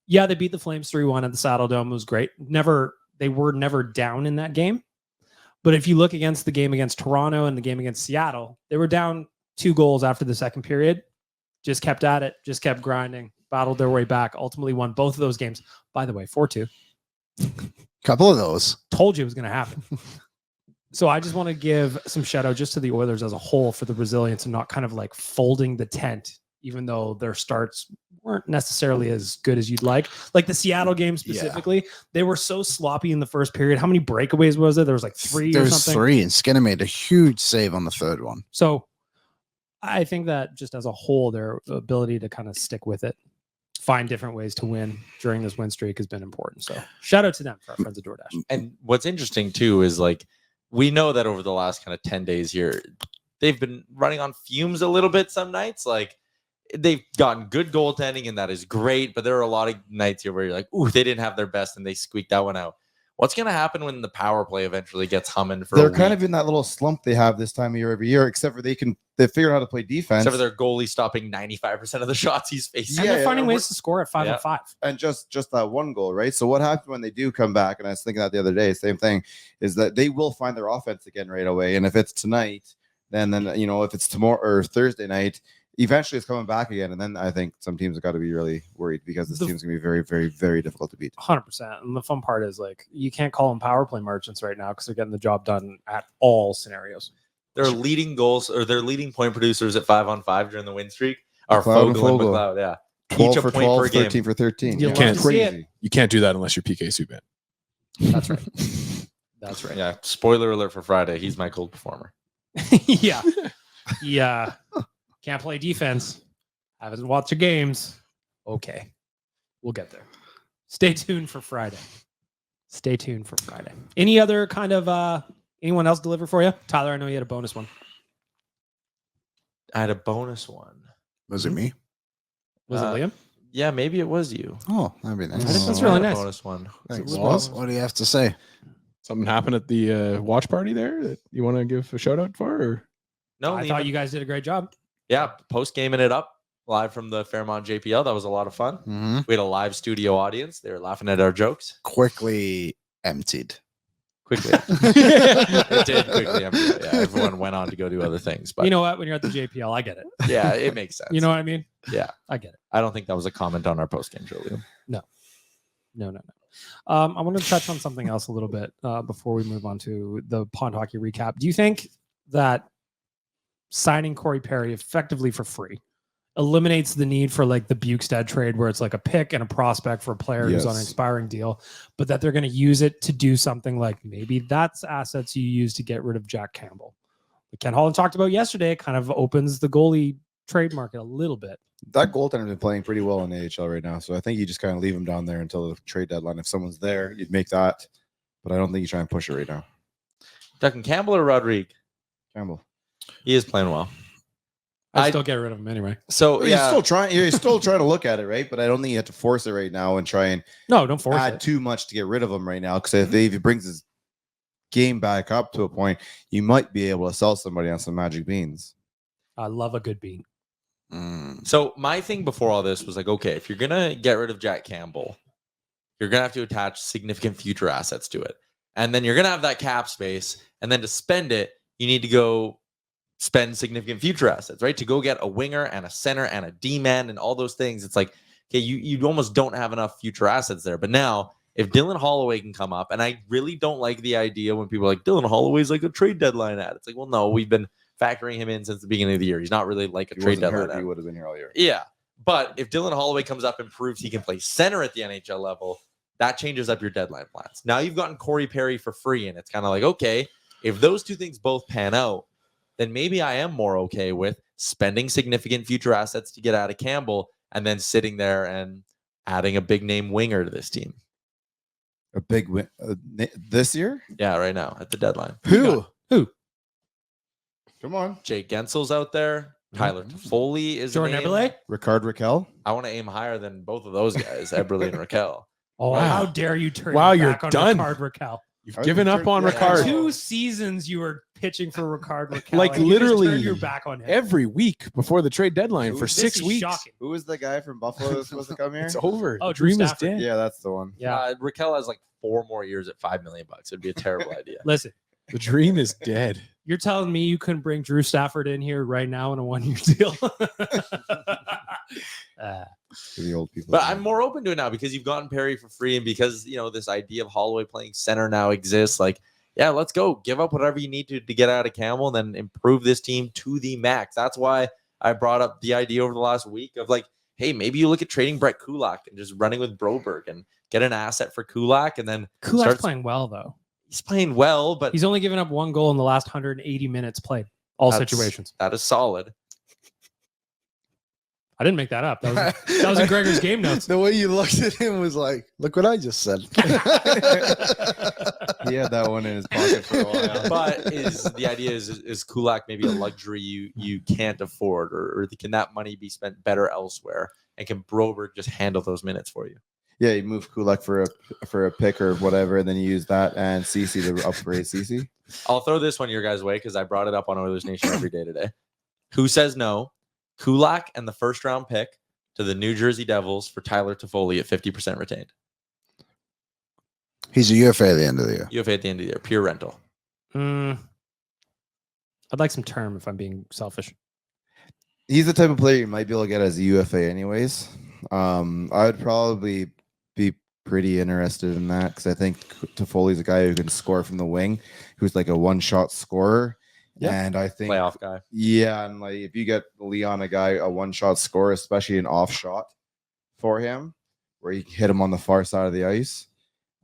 Yeah, they beat the Flames 3-1 at the Saddle Dome. It was great. They were never down in that game. But if you look against the game against Toronto and the game against Seattle, they were down 2 goals after the second period. Just kept at it, just kept grinding, battled their way back, ultimately won both of those games. By the way, 4-2. Couple of those. Told you it was going to happen. So I just want to give some shout out just to the Oilers as a whole for the resilience and not kind of like folding the tent, even though their starts weren't necessarily as good as you'd like. Like the Seattle game specifically, they were so sloppy in the first period. How many breakaways was there? There was like 3 or something. 3, and Skinner made a huge save on the third one. So I think that just as a whole, their ability to kind of stick with it, find different ways to win during this win streak has been important. So shout out to them for our friends at DoorDash. And what's interesting too is like we know that over the last kind of 10 days here, they've been running on fumes a little bit some nights. Like they've gotten good goaltending and that is great, but there are a lot of nights here where you're like, ooh, they didn't have their best and they squeaked that one out. What's going to happen when the power play eventually gets humming for They're a kind week? of in that little slump they have this time of year every year, except for they figure out how to play defense. Except for their goalie stopping 95% of the shots he's facing. And Yeah, they're finding yeah, ways to score at 5-on-5. And just that one goal, right? So what happens when they do come back? And I was thinking that the other day, same thing, is that they will find their offense again right away. And if it's tonight, then if it's tomorrow or Thursday night, eventually it's coming back again. And then I think some teams have got to be really worried because this team's gonna be very, very, very difficult to beat. 100%. And the fun part is like you can't call them power play merchants right now because they're getting the job done at all scenarios. Their leading goals or their leading point producers at 5-on-5 during the win streak are McLeod and Fogle and Fogle. McLeod. Yeah. 12 Each a for point 12, per game. 13 for 13. You Yeah, can't it's see it. crazy. You can't do that unless you're PK Subban. That's right. That's right. Yeah. Spoiler alert for Friday. He's my cold performer. Yeah. Yeah. Can't play defense. Haven't watched your games. Okay. We'll get there. Stay tuned for Friday. Any other kind of anyone else deliver for you? Tyler, I know you had a bonus one. I had a bonus one. Was it me? Was it Liam? Yeah, maybe it was you. Oh, that'd be nice. I think that's I really had a nice. bonus one. Thanks. Was? What do you have to say? Something happened at the watch party there that you want to give a shout out for? Or? No, I thought you guys did a great job. Yeah, post gaming it up live from the Fairmont JPL. That was a lot of fun. Mm-hmm. We had a live studio audience. They were laughing at our jokes. Quickly emptied. Quickly. It did quickly. Yeah, everyone went on to go do other things. But You know what? When you're at the JPL, I get it. yeah, it makes sense. You know what I mean? Yeah. I get it. I don't think that was a comment on our post game show, Liam. No. I want to touch on something else a little bit before we move on to the Pond Hockey recap. Do you think that signing Corey Perry effectively for free eliminates the need for like the Bukestad trade where it's like a pick and a prospect for a player who's on an Yes. expiring deal, but that they're going to use it to do something like maybe that's assets you use to get rid of Jack Campbell? Like Ken Holland talked about yesterday, it kind of opens the goalie trade market a little bit. That goaltender's been playing pretty well in the AHL right now, so I think you just kind of leave him down there until the trade deadline. If someone's there, you'd make that, but I don't think you try and push it right now. Talking Campbell or Rodrigue? Campbell. He is playing well. I'd still get rid of him anyway. So Well, yeah, You're still trying to look at it, right? But I don't think you have to force it right now and try and No, don't force add it. too much to get rid of him right now. Because if he brings his game back up to a point, you might be able to sell somebody on some magic beans. I love a good bean. So my thing before all this was like, okay, if you're gonna get rid of Jack Campbell, you're gonna have to attach significant future assets to it, and then you're gonna have that cap space, and then to spend it, you need to go spend significant future assets, right? To go get a winger and a center and a D-man and all those things. It's like, okay, you almost don't have enough future assets there. But now, if Dylan Holloway can come up, and I really don't like the idea when people are like, Dylan Holloway's like a trade deadline ad. It's like, well, no, we've been factoring him in since the beginning of the year. He's not really like a If he trade wasn't deadline hurt, ad. he would have been here all year. Yeah. But if Dylan Holloway comes up and proves he can play center at the NHL level, that changes up your deadline plans. Now you've gotten Corey Perry for free, and it's kind of like, okay, if those two things both pan out, then maybe I am more okay with spending significant future assets to get out of Campbell and then sitting there and adding a big name winger to this team. A big win this year? Yeah, right now at the deadline. Who? Come on. Jake Gensel's out there. Tyler Toffoli is Jordan a name. Eberle? Ricard Raquel? I want to aim higher than both of those guys, Eberle and Raquel. Oh, Wow. how dare you turn Wow, your you're back on done. Ricard Raquel. You've How given did you up turn- on yeah, Ricard. 2 seasons you were pitching for Ricard Raquel. Like, and you just literally turned your back on him. every week before the trade deadline for This 6 is weeks. shocking. Who was the guy from Buffalo that was supposed to come here? It's over. Oh, The Drew dream is Stafford. dead. Yeah, that's the one. Yeah. Raquel has like 4 more years at $5 million. It'd be a terrible idea. Listen, The dream is dead. you're telling me you couldn't bring Drew Stafford in here right now in a 1-year deal? For the old people. But I'm more open to it now because you've gotten Perry for free, and because this idea of Holloway playing center now exists. Like, yeah, let's go. Give up whatever you need to get out of Campbell, and then improve this team to the max. That's why I brought up the idea over the last week of like, hey, maybe you look at trading Brett Kulak and just running with Broberg and get an asset for Kulak, and then Kulak's playing well, though. he's playing well, but He's only given up 1 goal in the last 180 minutes played. All That's- situations. that is solid. I didn't make that up. That was in Gregor's game notes. The way you looked at him was like, look what I just said. He had that one in his pocket for a while. But the idea is Kulak maybe a luxury you can't afford, or can that money be spent better elsewhere? And can Broberg just handle those minutes for you? Yeah, you move Kulak for a pick or whatever, and then you use that and CC to upgrade CC. I'll throw this one your guys' way because I brought it up on Oilers Nation every day today. Who says no? Kulak and the first round pick to the New Jersey Devils for Tyler Toffoli at 50% retained. He's a UFA at the end of the year. UFA at the end of the year, pure rental. I'd like some term if I'm being selfish. He's the type of player you might be able to get as a UFA anyways. I would probably be pretty interested in that because I think Toffoli's a guy who can score from the wing, who's like a one-shot scorer. Yep. And I think Playoff guy. yeah, and like if you get Leon a one-shot scorer, especially an off shot for him, where you can hit him on the far side of the ice,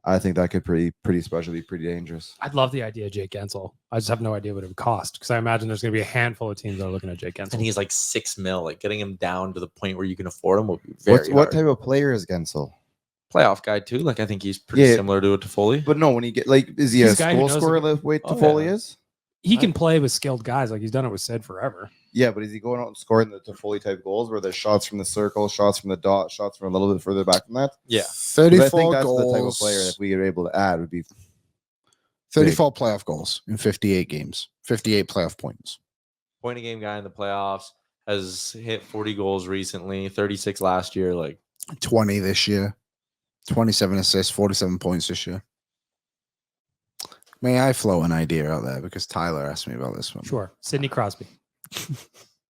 I think that could pretty special, be pretty dangerous. I'd love the idea of Jake Gensel. I just have no idea what it would cost because I imagine there's going to be a handful of teams that are looking at Jake Gensel. And he's like $6 million. Like getting him down to the point where you can afford him will be very What hard. type of player is Gensel? playoff guy too. Like I think he's pretty similar to a Toffoli. But no, when he get like, is he He's a a guy who goal knows scorer the way Toffoli is? He can play with skilled guys. Like he's done it with Sid forever. Yeah, but is he going out and scoring the Toffoli type goals where there's shots from the circle, shots from the dot, shots from a little bit further back than that? Yeah. 34 I think that's goals. the type of player that we are able to add would be 34 playoff goals in 58 games, 58 playoff points. Point a game guy in the playoffs, has hit 40 goals recently, 36 last year. Like 20 this year, 27 assists, 47 points this year. May I float an idea out there because Tyler asked me about this one? Sure. Sidney Crosby.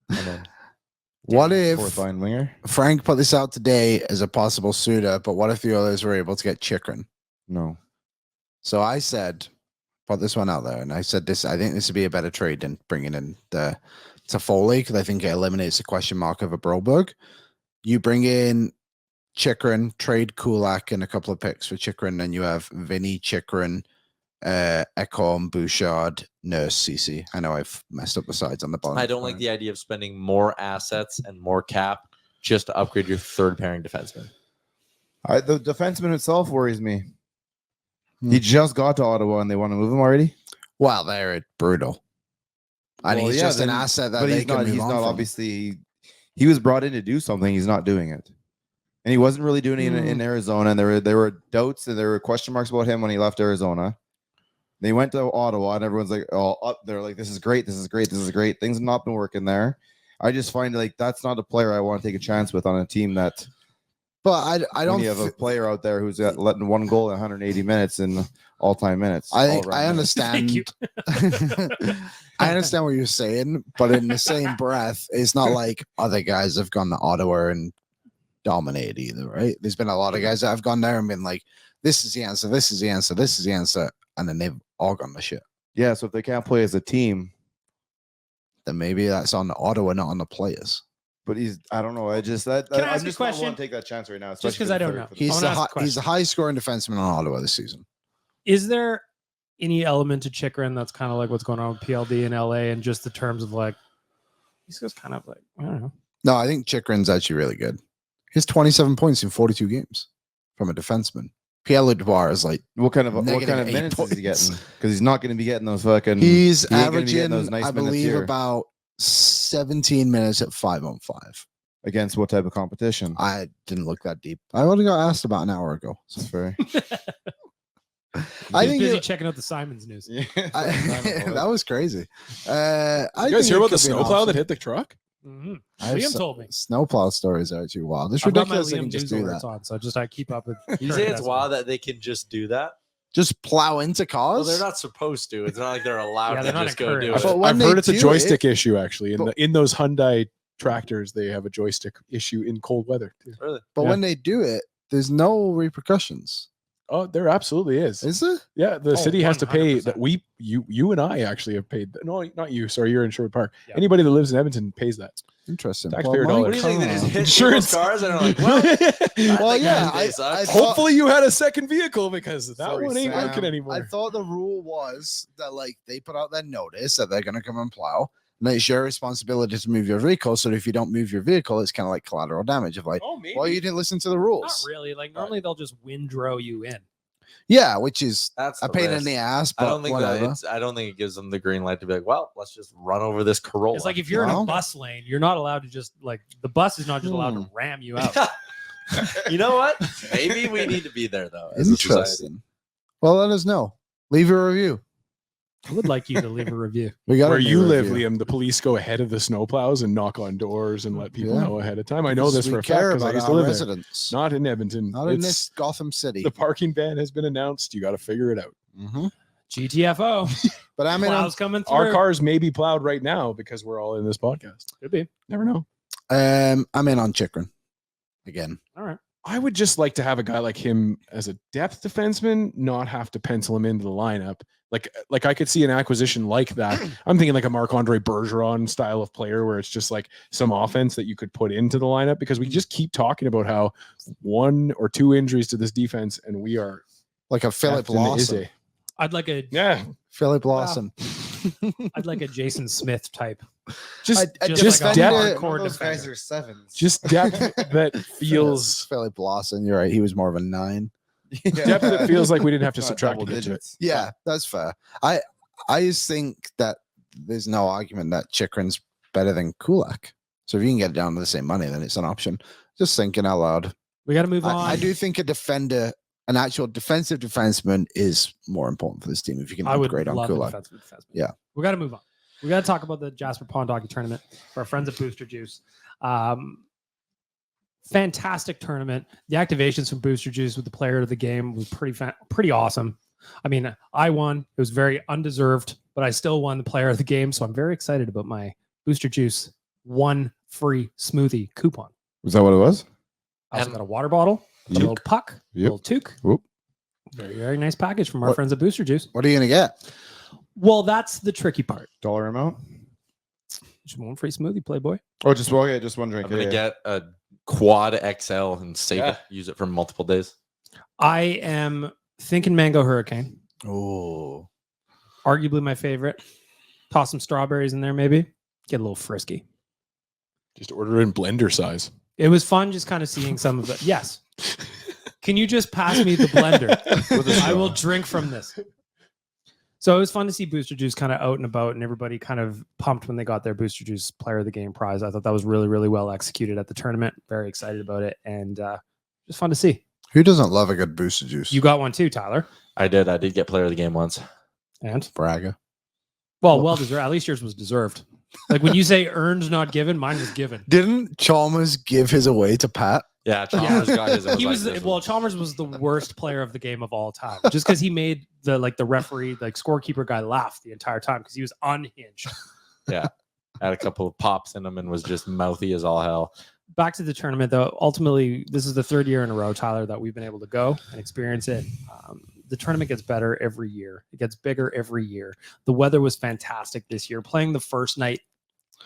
and then What if fourth line winger. Frank put this out today as a possible suitor, but what if the Oilers were able to get Chikrin? No. So I said, put this one out there, and I said this. I think this would be a better trade than bringing in the Toffoli because I think it eliminates the question mark of a Broberg. You bring in Chikrin, trade Kulak and a couple of picks for Chikrin, and you have Vinny Chikrin, Ekholm, Bouchard, Nurse, CC. I know I've messed up the sides on the bottom. I don't like the idea of spending more assets and more cap just to upgrade your third pairing defenseman. The defenseman itself worries me. He just got to Ottawa and they want to move him already. Well, they're brutal. And Well, he's yeah, just an then- asset that But they he's can not. move He's on not from. obviously. He was brought in to do something. He's not doing it, and he wasn't really doing it in Arizona. And there were doubts and there were question marks about him when he left Arizona. They went to Ottawa, and everyone's like, "Oh, up there! Like this is great. This is great. This is great." Things have not been working there. I just find like that's not a player I want to take a chance with on a team that. But I When don't. you have a player out there who's letting one goal in 180 minutes in all-time minutes. I think all-around I minutes. Thank you. understand. I understand what you're saying, but in the same breath, it's not like other guys have gone to Ottawa and dominated either, right? There's been a lot of guys that have gone there and been like, "This is the answer. This is the answer. This is the answer," and then they've all gone to shit. Yeah, so if they can't play as a team, Then maybe that's on the Ottawa, not on the players. but I don't know. I just that Can I I'm ask a just not willing question? to take that chance right now. Just especially 'cause for I the don't third- know. for the- I wanna ask a question. He's the highest scoring defenseman in Ottawa this season. Is there any element to Chikrin that's kind of like what's going on with PLD in LA and just the terms of like, he's just kind of like, I don't know. No, I think Chikrin's actually really good. He has 27 points in 42 games from a defenseman. Pierre Ledoir is like What kind of -8 minutes is he points. getting? Because he's not going to be getting those fucking. he's he ain't gonna be getting averaging, those nice I minutes believe, here. about 17 minutes at 5-on-5. Against what type of competition? I didn't look that deep. I only got asked about an hour ago. That's fair. I He's think busy it- checking out the Simons news. Yeah. that was crazy. I You guys hear about the could be an snowplow that option. hit the truck? Mm-hmm. I have Liam told me. Snowplow stories are actually wild. It's I've got my ridiculous they Liam can just news do alerts that. on, so I keep up with. You current say it's events. wild that they can just do that? Just plow into Well, cars. they're not supposed to. It's not like they're allowed Yeah, to they're not just go encouraged. do But it. when I've they heard it's a do joystick issue actually. but- In those Hyundai tractors, they have a joystick issue in cold weather too. Really? But Yeah. when they do it, there's no repercussions. Oh, there absolutely is. Is it? Yeah, the Oh, city has to pay 100%. that. You and I actually have paid. No, not you. Sorry, you're in Sherwood Park. Yeah. Anybody that lives in Edmonton pays that. Interesting. Taxpayer my dollars. What do you think? They just car- hit Insurance. people's cars and are like, well, Well, yeah, I I thought- Hopefully, you had a second vehicle because that Sorry, one ain't Sam. working anymore. I thought the rule was that like they put out that notice that they're gonna come and plow. And it's your responsibility to move your vehicle. So if you don't move your vehicle, it's kind of like collateral damage of like, Oh, maybe. well, you didn't listen to the Not rules. really. Like normally they'll just windrow you in. Yeah, which is that's a the pain in risk. the ass. I But don't think whatever. I don't think it gives them the green light to be like, well, let's just run over this Corolla. It's like if you're in Well- a bus lane, you're not allowed to just like the bus is not just allowed to ram you out. You know what? Maybe we need to be there though. As a society. Interesting. Well, let us know. Leave a review. I would like you to leave a review. We got Where you live, Liam, the police go ahead of the snowplows and knock on doors and let people Yeah. know ahead of time. I know this for a fact care because I about used to our live there. residents. Not in Edmonton. Not in It's- this Gotham City. The parking ban has been announced. You got to figure it out. Mhm. GTFO. But I mean, Plows coming through. Our cars may be plowed right now because we're all in this podcast. Could be. Never know. I'm in on Chikrin again. All right. I would just like to have a guy like him as a depth defenseman, not have to pencil him into the lineup. Like I could see an acquisition like that. I'm thinking like a Marc-Andre Bergeron style of player where it's just like some offense that you could put into the lineup because we just keep talking about how 1 or 2 injuries to this defense and we are Like a Philip effed in the Lawson. Izzy. I'd like a Yeah. Philip Lawson. I'd like a Jason Smith type. Just just like a depth. hardcore those guys defender. are sevens. Just depth that feels Philip Lawson. You're right. He was more of a 9. depth that feels like we didn't have to Not subtract double to get to it. digits. Yeah, that's fair. I just think that there's no argument that Chikrin's better than Kulak. So if you can get down to the same money, then it's an option. Just thinking out loud. We got to move on. I do think a defender, an actual defensive defenseman, is more important for this team if you can I would upgrade on love a Kulak. defensive defenseman. Yeah. We got to move on. We got to talk about the Jasper Pond Hockey Tournament for our friends at Booster Juice. Fantastic tournament. The activations from Booster Juice with the player of the game was pretty awesome. I mean, I won. It was very undeserved, but I still won the player of the game. So I'm very excited about my Booster Juice 1 free smoothie coupon. Was that what it was? I also And- got a water bottle, a Yep. little puck, a Yep. little toque. Whoop. Very, very nice package from our What- friends at Booster Juice. What are you going to get? Well, that's the tricky part. Dollar amount? Just one free smoothie, Playboy. Oh, just just one drink. I'm gonna Yeah, get a quad XL and save Yeah. it, use it for multiple days. I am thinking Mango Hurricane. Oh, Arguably my favorite. Toss some strawberries in there, maybe. Get a little frisky. Just order in blender size. It was fun just kind of seeing some of it. Yes. Can you just pass me the blender? I will drink from this. So it was fun to see Booster Juice kind of out and about and everybody kind of pumped when they got their Booster Juice Player of the Game prize. I thought that was really, really well executed at the tournament. Very excited about it. And just fun to see. who doesn't love a good booster juice? You got one too, Tyler. I did get player of the game once. And Braga. well deserved. At least yours was deserved. Like when you say earned, not given, mine was given. Didn't Chalmers give his away to Pat? Yeah, Chalmers got his. He was Chalmers was the worst player of the game of all time, just because he made the referee, scorekeeper guy laugh the entire time because he was unhinged. had a couple of pops in him and was just mouthy as all hell. Back to the tournament, though. Ultimately, this is the third year in a row, Tyler, that we've been able to go and experience it. The tournament gets better every year. It gets bigger every year. The weather was fantastic this year. Playing the first night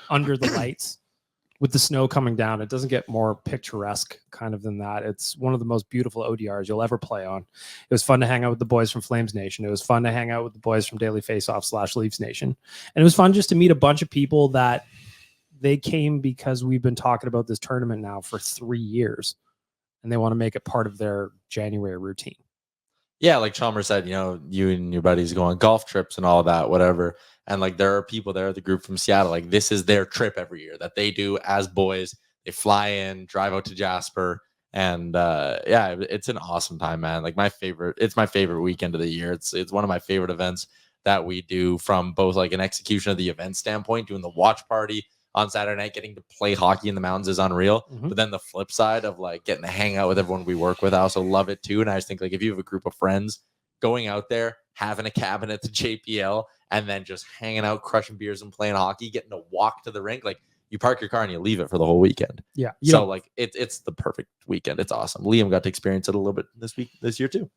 under the lights with the snow coming down, it doesn't get more picturesque kind of than that. It's one of the most beautiful ODRs you'll ever play on. It was fun to hang out with the boys from Flames Nation. It was fun to hang out with the boys from Daily Faceoff / Leafs Nation. And it was fun just to meet a bunch of people that they came because we've been talking about this tournament now for 3 years and they want to make it part of their January routine. Yeah, like Chalmers said, you and your buddies go on golf trips and all that, whatever. And there are people there, the group from Seattle, this is their trip every year that they do as boys. They fly in, drive out to Jasper. And it's an awesome time, man. It's my favorite weekend of the year. It's one of my favorite events that we do from both an execution of the event standpoint, doing the watch party on Saturday night, getting to play hockey in the mountains is unreal. Mhm. But then the flip side of getting to hang out with everyone we work with, I also love it too. And I just think if you have a group of friends going out there, having a cabin at the JPL, and then just hanging out, crushing beers and playing hockey, getting to walk to the rink, you park your car and you leave it for the whole weekend. Yeah. It's the perfect weekend. It's awesome. Liam got to experience it a little bit this year too.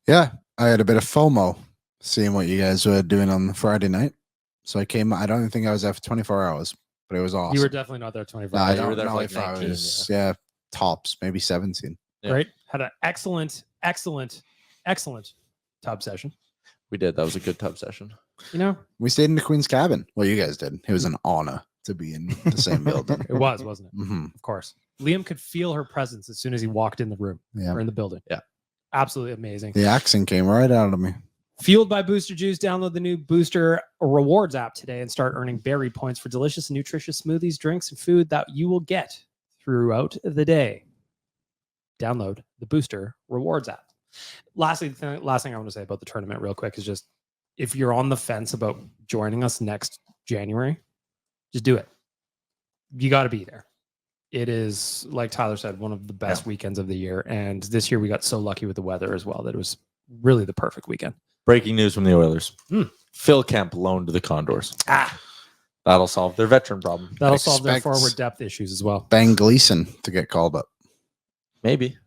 Yeah, I had a bit of FOMO seeing what you guys were doing on Friday night. So I came. I don't think I was there for 24 hours, but it was awesome. You were definitely not there 24 No, I hours. you were don't there know for if I 19, was. Yeah, tops maybe 17. Yeah. Right? Had an excellent tub session. We did. That was a good tub session. We stayed in the Queen's cabin. Well, you guys did. It was an honor to be in the same building. It was, wasn't it? Mm-hmm. Of course. Liam could feel her presence as soon as he walked in the room Yeah, or in the building. Yeah. Absolutely amazing. the accent came right out of me. Fueled by Booster Juice, download the new Booster Rewards app today and start earning berry points for delicious and nutritious smoothies, drinks, and food that you will get throughout the day. Download the Booster Rewards app. Last thing I want to say about the tournament real quick is just if you're on the fence about joining us next January, just do it. You got to be there. It is, like Tyler said, one of the best weekends of the year. And this year we got so lucky with the weather as well that it was really the perfect weekend. Breaking news from the Oilers. Hmm. Phil Kemp loaned to the Condors. That'll solve their veteran problem. That'll solve their Expects- forward depth issues as well. Ben Gleason to get called up. Maybe.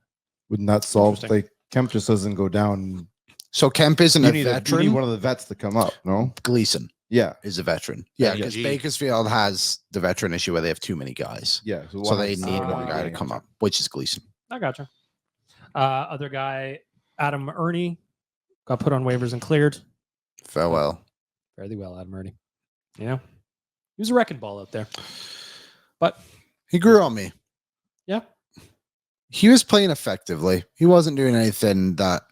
Wouldn't that solve Interesting. Kemp just doesn't go down? So Kemp isn't You a need, you veteran. need one of the vets to come up, no? Gleason Yeah. is a veteran. Yeah, Yeah, because G. Bakersfield has the veteran issue where they have too many guys. Yeah. So they has- need one guy to come up, which is Gleason. I gotcha. Other guy, Adam Ernie, got put on waivers and cleared. Farewell. Fairly well, Adam Ernie. You know, he was a wrecking ball out there. But He grew on me. yeah, He was playing effectively. He wasn't doing anything that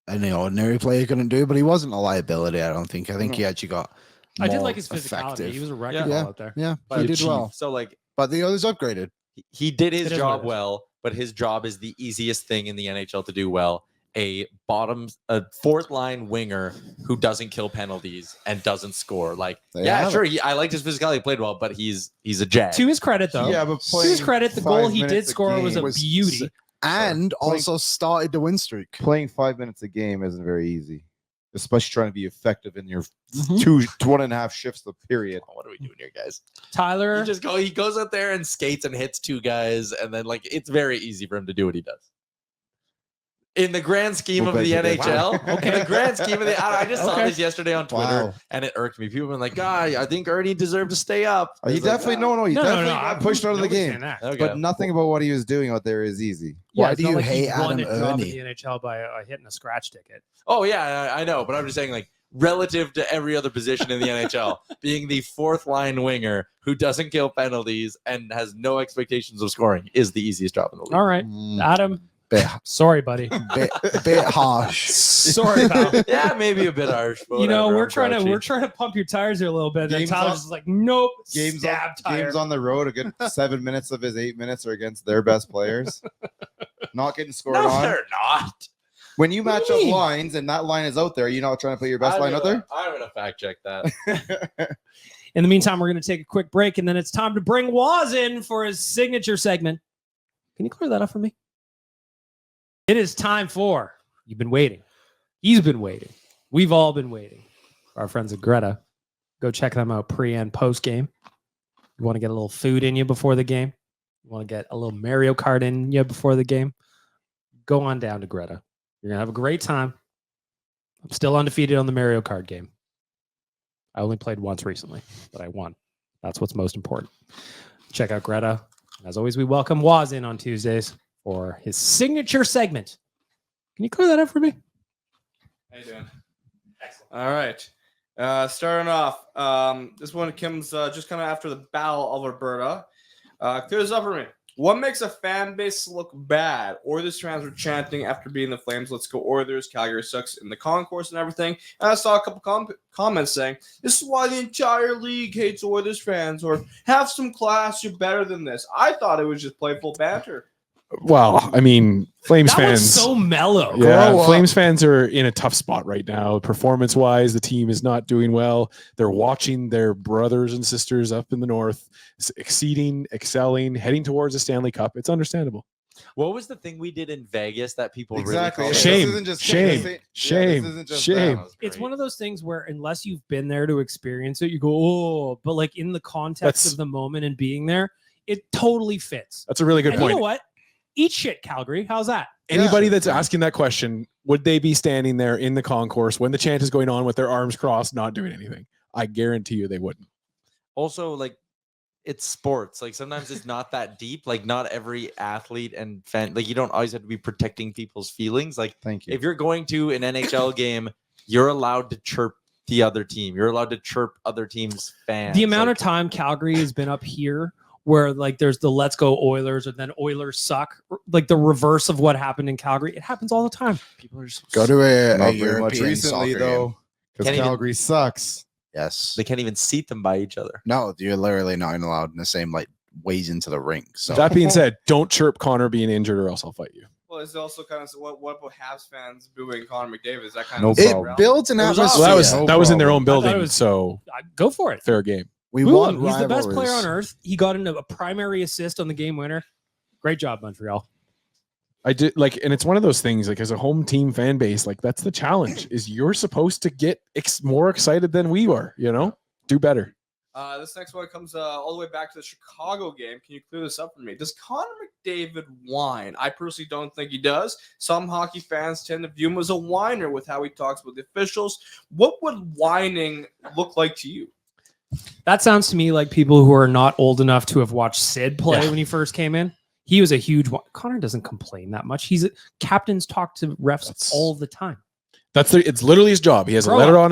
any ordinary player couldn't do, but he wasn't a liability, I don't think. I think he actually got I did more like his physicality. effective. He was a wrecking Yeah. ball out there. Yeah, But he did achieved. well. So like But the others upgraded. he did his It is job what it is. well, but his job is the easiest thing in the NHL to do well. A fourth line winger who doesn't kill penalties and doesn't score. Like, They yeah, have sure. I liked his physicality. He played well, but he's a jag. To his credit, though. Yeah, but To his credit, the goal he did score was a was- beauty. And also started the win streak. Playing 5 minutes a game isn't very easy, especially trying to be effective in your Mhm. 1.5 shifts a period. What are we doing here, guys? Tyler, He goes out there and skates and hits two guys, and then like it's very easy for him to do what he does. In the grand scheme Well, of the basically. NHL, Wow. in the grand scheme of I just saw Okay. this yesterday on Twitter, Wow. and it irked me. People were like, "God, I think Ernie deserved to stay up." He It's like, definitely "Ah, he definitely got pushed out of the nobody's saying game. that. okay." But nothing about what he was doing out there is easy. Why it's do not you like he hate won Adam a job in Ernie? the NHL by hitting a scratch ticket? Oh yeah, I know, but I'm just saying, like, relative to every other position in the NHL, being the fourth line winger who doesn't kill penalties and has no expectations of scoring is the easiest job in the league. All right, Adam. Bit, Sorry, buddy. bit harsh. Sorry, pal. Yeah, maybe a bit harsh. But You know, whatever, we're I'm trying grouchy. to pump your tires here a little bit. And Games Tyler's on- just like, nope. Games Stab tire. games on the road, a good 7 minutes of his 8 minutes are against their best players. Not getting scored No, on. they're not. When you What match do you up mean? lines and that line is out there, you're not trying to put your best line out there? I'm gonna fact check that. In the meantime, we're going to take a quick break, and then it's time to bring Waz in for his signature segment. Can you clear that up for me? It is time for, you've been waiting. He's been waiting. We've all been waiting. Our friends at Greta. Go check them out pre and post game. You want to get a little food in you before the game? You want to get a little Mario Kart in you before the game? Go on down to Greta. You're going to have a great time. I'm still undefeated on the Mario Kart game. I only played once recently, but I won. That's what's most important. Check out Greta. As always, we welcome Waz in on Tuesdays for his signature segment. Can you clear that up for me? How you doing? Excellent. All right. Starting off, this one comes just kind of after the Battle of Alberta. Clear this up for me. What makes a fan base look bad? Oilers fans were chanting after beating the Flames, "Let's go Oilers, Calgary sucks" in the concourse and everything. And I saw a couple comments saying, "This is why the entire league hates Oilers fans," or "Have some class, you're better than this." I thought it was just playful banter. Well, I mean, Flames That fans. was so mellow. Yeah, Grow up. Flames fans are in a tough spot right now. Performance wise, the team is not doing well. They're watching their brothers and sisters up in the north exceeding, excelling, heading towards the Stanley Cup. It's understandable. What was the thing we did in Vegas that people Exactly. really called This Shame. isn't just- Shame. this ain't- Shame. this isn't just Shame. that. It's one of those things where unless you've been there to experience it, you go, oh, but like in the context That's- of the moment and being there, it totally fits. That's a really good And point. you know what? Eat shit, Calgary. How's that? Anybody Yeah. that's asking that question, would they be standing there in the concourse when the chant is going on with their arms crossed, not doing anything? I guarantee you they wouldn't. Also, like, it's sports. Like, sometimes it's not that deep. Like, not every athlete and fan, like, you don't always have to be protecting people's feelings. Like, Thank you. if you're going to an NHL game, you're allowed to chirp the other team. You're allowed to chirp other teams' fans. The amount Like, of time Calgary has been up here where like there's the let's go Oilers and then Oilers suck, like the reverse of what happened in Calgary. It happens all the time. people are so Go to a Not very European much recently, soccer though, game. because Can't even- Calgary sucks. Yes. they can't even seat them by each other. No, you're literally not even allowed in the same like ways into the ring. So That being said, don't chirp Connor being injured or else I'll fight you. Well, it's also kind of what about Habs fans booing Connor McDavid? Is that kind No of it problem. builds an It was atmosphere. Well, that was No that was in their problem. own building, I thought it was- so Go for it. fair game. we Boo won him. He's the best player rivalries. on earth. He got into a primary assist on the game winner. Great job, Montreal. I did like, and it's one of those things. Like, as a home team fan base, like that's the challenge: is you're supposed to get more excited than we are. You know, do better. This next one comes all the way back to the Chicago game. Can you clear this up for me? Does Connor McDavid whine? I personally don't think he does. Some hockey fans tend to view him as a whiner with how he talks with the officials. What would whining look like to you? That sounds to me like people who are not old enough to have watched Sid play when he first came in. He was a huge one. Connor doesn't complain that much. Captains talk to refs That's- all the time. It's literally his job. He has Grow a letter up.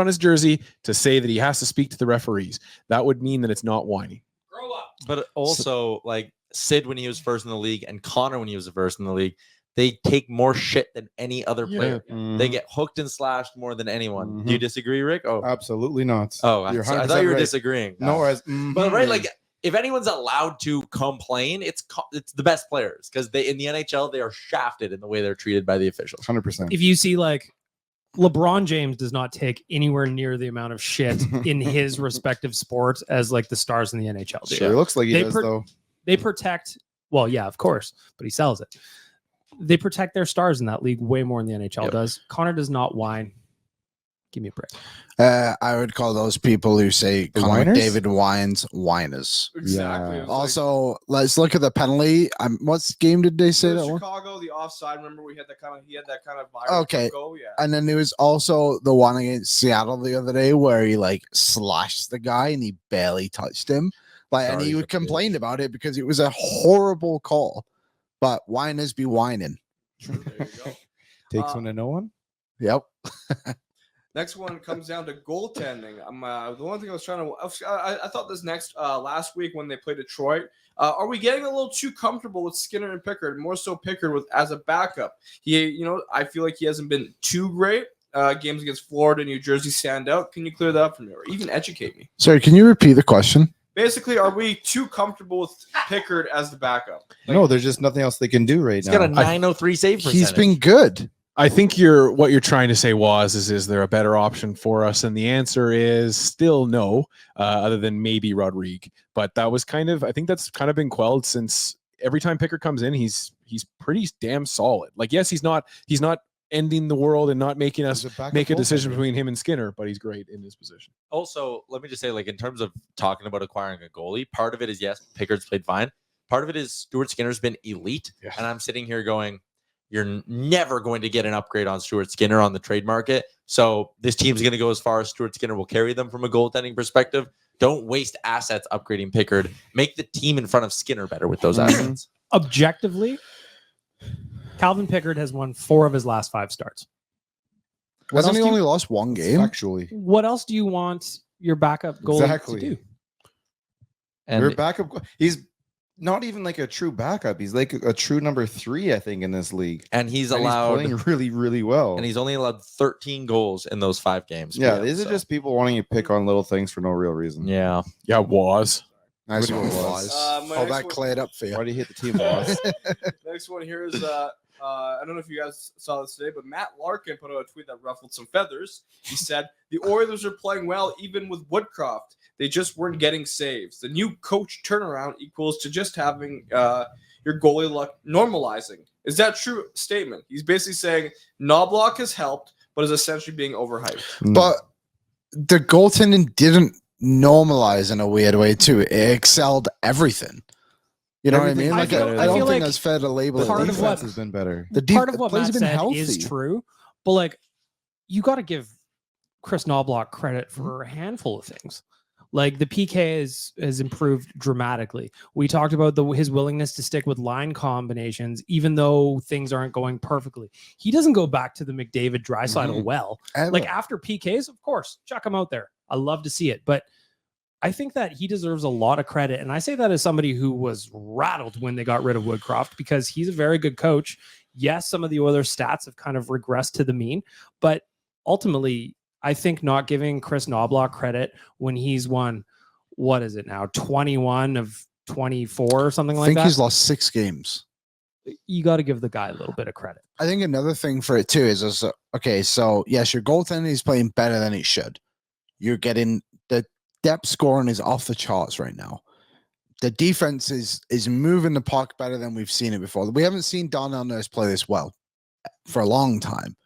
on his jersey to say that he has to speak to the referees. That would mean that it's not whining. Grow up. But also, like Sid when he was first in the league and Connor when he was the first in the league, they take more shit than any other player. They get hooked and slashed more than anyone. Do you disagree, Rick? Oh, Absolutely not. oh, I You're thought 100% you were right. disagreeing. No, But right, like if anyone's allowed to complain, it's the best players because they in the NHL they are shafted in the way they're treated by the officials. 100%. If you see like LeBron James does not take anywhere near the amount of shit in his respective sports as like the stars in the NHL do. Sure, it looks like he They does though. They protect, well, yeah, of course, but he sells it. They protect their stars in that league way more than the NHL does. Connor does not whine. Give me a break. I would call those people who say The Connor whiners? David whiners whiners. Exactly. Yeah. It was like- Also, let's look at the penalty. What game did they say it that was one? Chicago, the offside. Remember, he had that kind of viral Okay. go. Yeah. And then there was also the one against Seattle the other day where he like slashed the guy and he barely touched him. Like, and Sorry, he you complained about it because it was a horrible call. But whiners be whining. There you go. Takes one to no one. Yep. Next one comes down to goaltending. The one thing I was trying to, I thought this next last week when they played Detroit. Are we getting a little too comfortable with Skinner and Pickard? More so Pickard with as a backup. I feel like he hasn't been too great. Games against Florida, New Jersey stand out. Can you clear that up for me, or even educate me? Sorry, can you repeat the question? Basically, are we too comfortable with Pickard as the backup? No, there's just nothing else they can do right He's now. got a 903 save percentage. He's been good. I think what you're trying to say is there a better option for us? And the answer is still no, other than maybe Rodrigue. But that was I think that's kind of been quelled since every time Pickard comes in, he's pretty damn solid. Like, yes, he's not ending the world and not making us He's backup make a decision goaltender. between him and Skinner, but he's great in his position. Also, let me just say, like, in terms of talking about acquiring a goalie, part of it is, yes, Pickard's played fine. Part of it is Stuart Skinner's been elite. Yeah. And I'm sitting here going, you're never going to get an upgrade on Stuart Skinner on the trade market. So this team's going to go as far as Stuart Skinner will carry them from a goaltending perspective. Don't waste assets upgrading Pickard. Make the team in front of Skinner better with those assets. Objectively, Calvin Pickard has won 4 of his last 5 starts. Hasn't he else do only lost one game? Actually, What else do you want your backup goalie Exactly. to do? And your backup. He's not even like a true backup. He's like a true number 3, I think, in this league. and he's And allowed, playing really, really well. and he's only allowed 13 goals in those 5 games. yeah, for these him, are so. just people wanting to pick on little things for no real reason. Yeah. Yeah, was. Nice Good one, one, Waz. my Oh, next that one- cleared up for you. Why do you hate the team, boss? Next one here is I don't know if you guys saw this today, but Matt Larkin put out a tweet that ruffled some feathers. He said the Oilers are playing well even with Woodcroft. They just weren't getting saves. The new coach turnaround equals to just having your goalie luck normalizing. Is that true statement? He's basically saying Knoblauch has helped, but is essentially being overhyped. But the goaltending didn't normalize in a weird way too. It excelled everything. You know Everything what I mean? is Like, better. I I don't feel think like that's fair to label The it. part of defense what- has been better. The Part of what plays Matt have been said healthy. is true, but like you got to give Kris Knoblauch credit for a handful of things. Like the PK has improved dramatically. We talked about his willingness to stick with line combinations, even though things aren't going perfectly. He doesn't go back to the McDavid Draisaitl well. Like after PKs, of course, chuck him out there. I love to see it, but I think that he deserves a lot of credit. And I say that as somebody who was rattled when they got rid of Woodcroft because he's a very good coach. Yes, some of the Oilers stats have kind of regressed to the mean, but ultimately, I think not giving Kris Knoblauch credit when he's won, what is it now, 21 of 24 or something I like think that. he's lost 6 games. You got to give the guy a little bit of credit. I think another thing for it too is also, okay, so yes, your goaltending is playing better than it should. You're getting the depth scoring is off the charts right now. The defense is moving the puck better than we've seen it before. We haven't seen Darnell Nurse play this well for a long time.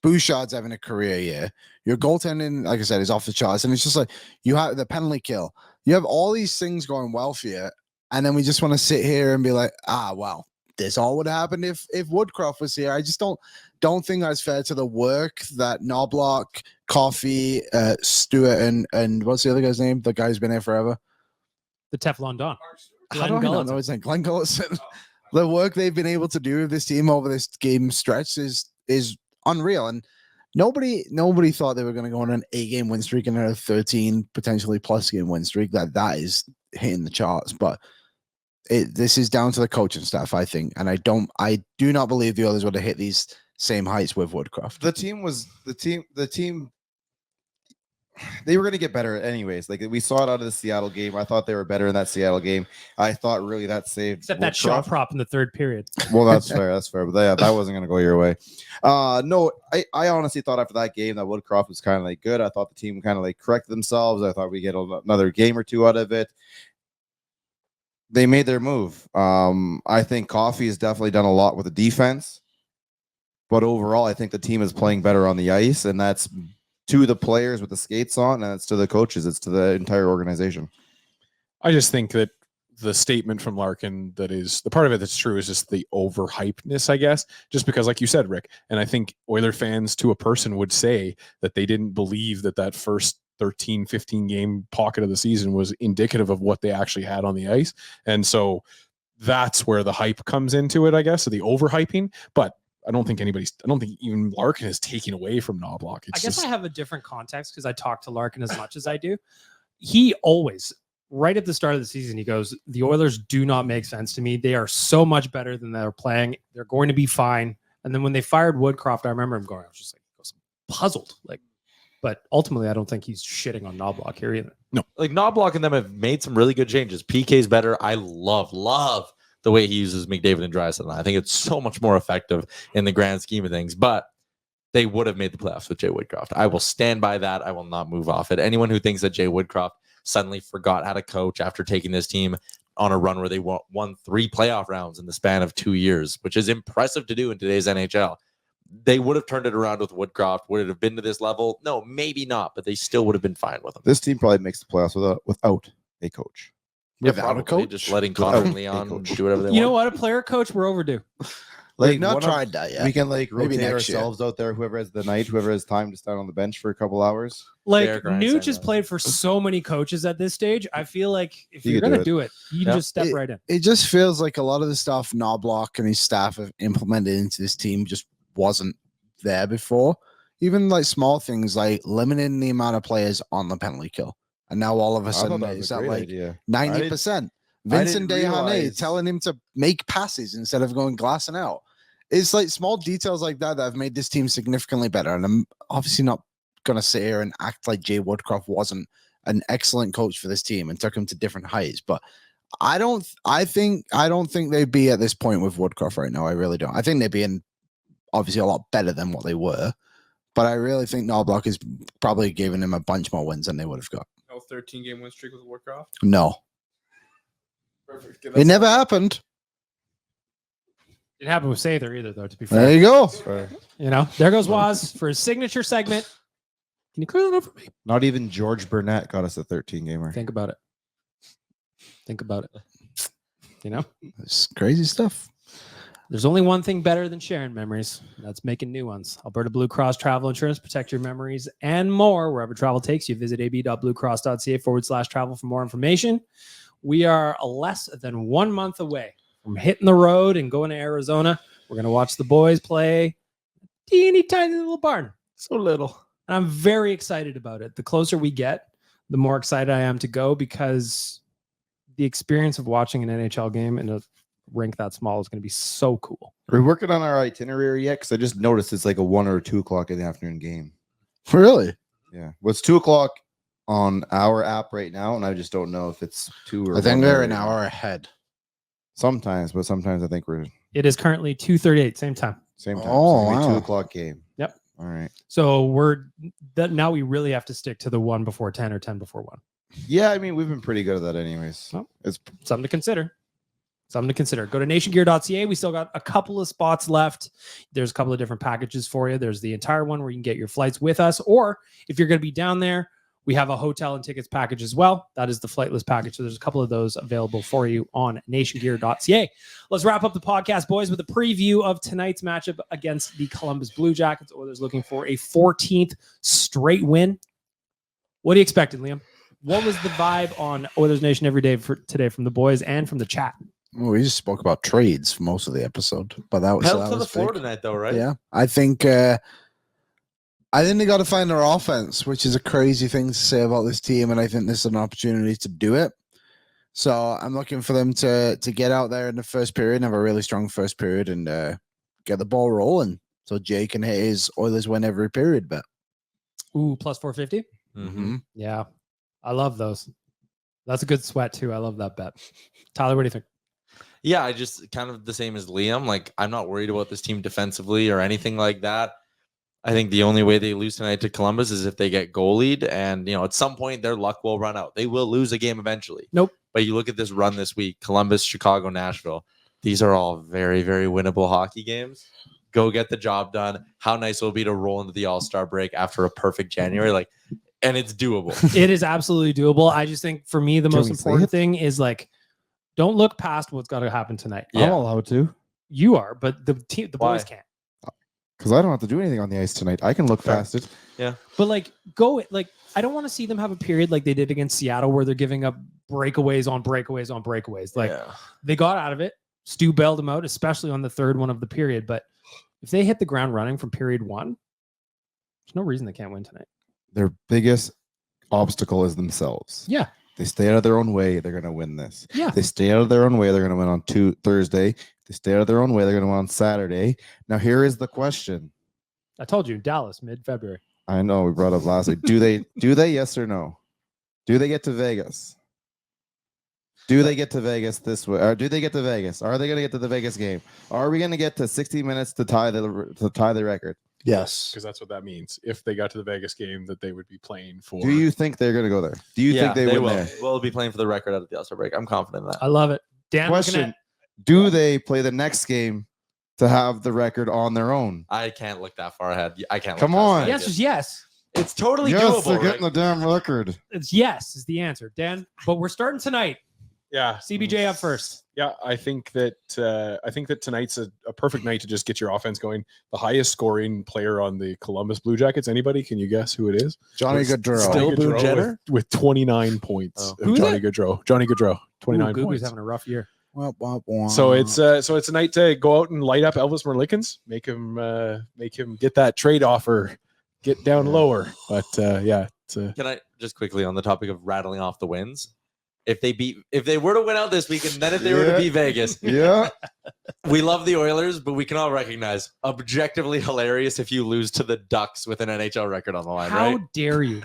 Bouchard's having a career year. Your goaltending, like I said, is off the charts. And it's just like you have the penalty kill. You have all these things going well for you. And then we just want to sit here and be like, well, this all would have happened if Woodcroft was here. I just don't think that's fair to the work that Knoblauch, Coffey, Stewart, and what's the other guy's name? The guy who's been there forever. The Teflon Don. How do I not know his name? Glenn Gulletson. The work they've been able to do with this team over this game stretch is unreal. And Nobody thought they were going to go on an 8-game win streak and a 13 potentially plus game win streak. That is hitting the charts, but this is down to the coaching staff, I think, and I do not believe the Oilers would have hit these same heights with Woodcroft. The team. They were going to get better anyways. Like we saw it out of the Seattle game. I thought they were better in that Seattle game. I thought really that saved. Except that shot prop in the third period. Well, that's fair. That's fair. But yeah, that wasn't going to go your way. No, I honestly thought after that game that Woodcroft was kind of like good. I thought the team kind of like corrected themselves. I thought we get another game or two out of it. They made their move. I think Coffey has definitely done a lot with the defense. But overall, I think the team is playing better on the ice, and that's to the players with the skates on, and it's to the coaches. It's to the entire organization. I just think that the statement from Larkin that is the part of it that's true is just the overhypeness, I guess, just because, like you said, Rick, and I think Oiler fans to a person would say that they didn't believe that first 13, 15 game pocket of the season was indicative of what they actually had on the ice. And so that's where the hype comes into it, I guess, so the overhyping. But I don't think even Larkin is taking away from Knoblauch. I guess I have a different context because I talk to Larkin as much as I do. He always, right at the start of the season, he goes, the Oilers do not make sense to me. They are so much better than they're playing. They're going to be fine. And then when they fired Woodcroft, I remember him going, I was just like, puzzled. But ultimately, I don't think he's shitting on Knoblauch here either. No, like Knoblauch and them have made some really good changes. PK's better. I love the way he uses McDavid and Draisaitl. I think it's so much more effective in the grand scheme of things, but they would have made the playoffs with Jay Woodcroft. I will stand by that. I will not move off it. Anyone who thinks that Jay Woodcroft suddenly forgot how to coach after taking this team on a run where they won 3 playoff rounds in the span of 2 years, which is impressive to do in today's NHL. They would have turned it around with Woodcroft. Would it have been to this level? No, maybe not, but they still would have been fine with him. This team probably makes the playoffs without a coach. Without a coach? Just letting Connor and Leon do whatever they want. You know what? A player coach, we're overdue. We've not tried that yet. We can rotate next year. ourselves out there. Whoever has the night, whoever has time to stand on the bench for a couple hours. Nuge has played for so many coaches at this stage. I feel like if you're going to do it, you can just step right in. It just feels like a lot of the stuff Knoblauch and his staff have implemented into this team just wasn't there before. Even like small things like limiting the amount of players on the penalty kill. And now all of a sudden it's at like 90%. Vincent Desharnais telling him to make passes instead of going glassing out. It's like small details like that have made this team significantly better. And I'm obviously not going to sit here and act like Jay Woodcroft wasn't an excellent coach for this team and took him to different heights. But I don't think they'd be at this point with Woodcroft right now. I really don't. I think they'd be in obviously a lot better than what they were. But I really think Knoblauch is probably giving him a bunch more wins than they would have got. No 13-game win streak with Woodcroft? No. Perfect. It never happened. Didn't happen with Sather either, though, to be fair. There you go. There goes Waz for his signature segment. Can you clear that up for me? Not even George Burnett got us a 13-gamer. Think about it. It's crazy stuff. There's only one thing better than sharing memories. That's making new ones. Alberta Blue Cross Travel Insurance. Protect your memories and more wherever travel takes you. Visit ab.bluecross.ca/travel for more information. We are less than 1 month away from hitting the road and going to Arizona. We're going to watch the boys play teeny tiny little barn. So little. And I'm very excited about it. The closer we get, the more excited I am to go, because the experience of watching an NHL game in a rink that small is going to be so cool. Are we working on our itinerary yet? Because I just noticed it's like a 1 or 2 o'clock in the afternoon game. Really? Yeah. Well, it's 2 o'clock on our app right now, and I just don't know if it's 2 or. I think they're an hour ahead. Sometimes, but sometimes I think we're. It is currently 2:38, same time. Same time. Oh, so wow. 2 o'clock game. Yep. All right. So now we really have to stick to the 1 before 10 or 10 before 1. Yeah, I mean, we've been pretty good at that anyways. Well, it's something to consider. Go to nationgear.ca. We still got a couple of spots left. There's a couple of different packages for you. There's the entire one where you can get your flights with us, or if you're going to be down there, we have a hotel and tickets package as well. That is the flightless package. So there's a couple of those available for you on nationgear.ca. Let's wrap up the podcast, boys, with a preview of tonight's matchup against the Columbus Blue Jackets. Oilers looking for a 14th straight win. What are you expecting, Liam? What was the vibe on Oilers Nation every day for today from the boys and from the chat? Well, we just spoke about trades for most of the episode, but that was Held to the floor tonight, though, right? Yeah, I think I think they got to find their offense, which is a crazy thing to say about this team, and I think this is an opportunity to do it. So I'm looking for them to get out there in the first period and have a really strong first period and get the ball rolling. So Jay can hit his Oilers win every period bet. Ooh, plus 450. Mm-hmm. Yeah, I love those. That's a good sweat too. I love that bet. Tyler, what do you think? Yeah, I just kind of the same as Liam. Like, I'm not worried about this team defensively or anything like that. I think the only way they lose tonight to Columbus is if they get goalied, and at some point their luck will run out. They will lose a game eventually. Nope. But you look at this run this week: Columbus, Chicago, Nashville. These are all very, very winnable hockey games. Go get the job done. How nice it will be to roll into the All-Star break after a perfect January, and it's doable. It is absolutely doable. I just think for me the Can most we say important it? thing is don't look past what's got to happen tonight. Yeah. I'm allowed to. You are, but the Why? boys can't. Because I don't have to do anything on the ice tonight. I can look Fair. past it. But I don't want to see them have a period like they did against Seattle where they're giving up breakaways on breakaways on breakaways. They got out of it. Stu bailed them out, especially on the third one of the period. But if they hit the ground running from period one, there's no reason they can't win tonight. Their biggest obstacle is themselves. Yeah. They stay out of their own way, they're going to win this. Yeah. They stay out of their own way, they're going to win on Thursday. They stay out of their own way, they're going to win on Saturday. Now, here is the question. I told you, Dallas, mid-February. I know we brought up last week. Do they, yes or no? Do they get to Vegas? Do they get to Vegas this way? Or do they get to Vegas? Are they going to get to the Vegas game? Are we going to get to 60 minutes to tie the record? Yes. Because that's what that means. If they got to the Vegas game, that they would be playing for. Do you think they're going to go there? Do you think they win will. there? We'll be playing for the record out of the All-Star break. I'm confident in that. I love it. Dan, Question: do they play the next game to have the record on their own? I can't look that far ahead. I can't. Come look past on. the Vegas. answer is yes. It's totally Yes, doable. they're right? getting the damn record. It's yes is the answer, Dan. But we're starting tonight. Yeah. CBJ up first. Yeah, I think that tonight's a perfect night to just get your offense going. The highest scoring player on the Columbus Blue Jackets. Anybody? Can you guess who it is? Johnny Gaudreau. Still Boo Gaudreau Jenner? with 29 points. Oh. Who is Johnny it? Gaudreau. Johnny Gaudreau. 29 Gugu's points. having a rough year. Wah, wah, wah. So it's a night to go out and light up Elvis Merlikins, make him get that trade offer, get down lower. But Can I just quickly on the topic of rattling off the wins? If they were to win out this week, and then if they were to Yeah. beat Vegas, Yeah. we love the Oilers, but we can all recognize objectively hilarious if you lose to the Ducks with an NHL record on the line, How right? dare you?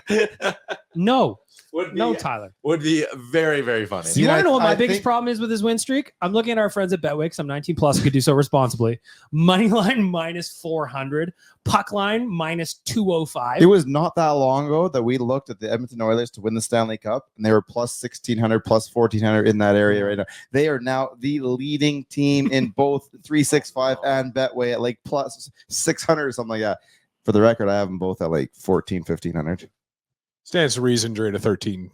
No, Would be, no, Tyler. would be very, very funny. See, You want I- to know what my I biggest think- problem is with this win streak? I'm looking at our friends at Betwix. I'm 19 plus, could do so responsibly. Money line minus 400, puck line minus 205. It was not that long ago that we looked at the Edmonton Oilers to win the Stanley Cup, and they were plus 1,600, plus 1,400 in that area right now. They are now the leading team in both 365 and Betway at like plus 600 or something like that. For the record, I have them both at like 1,500. stands to reason during a 13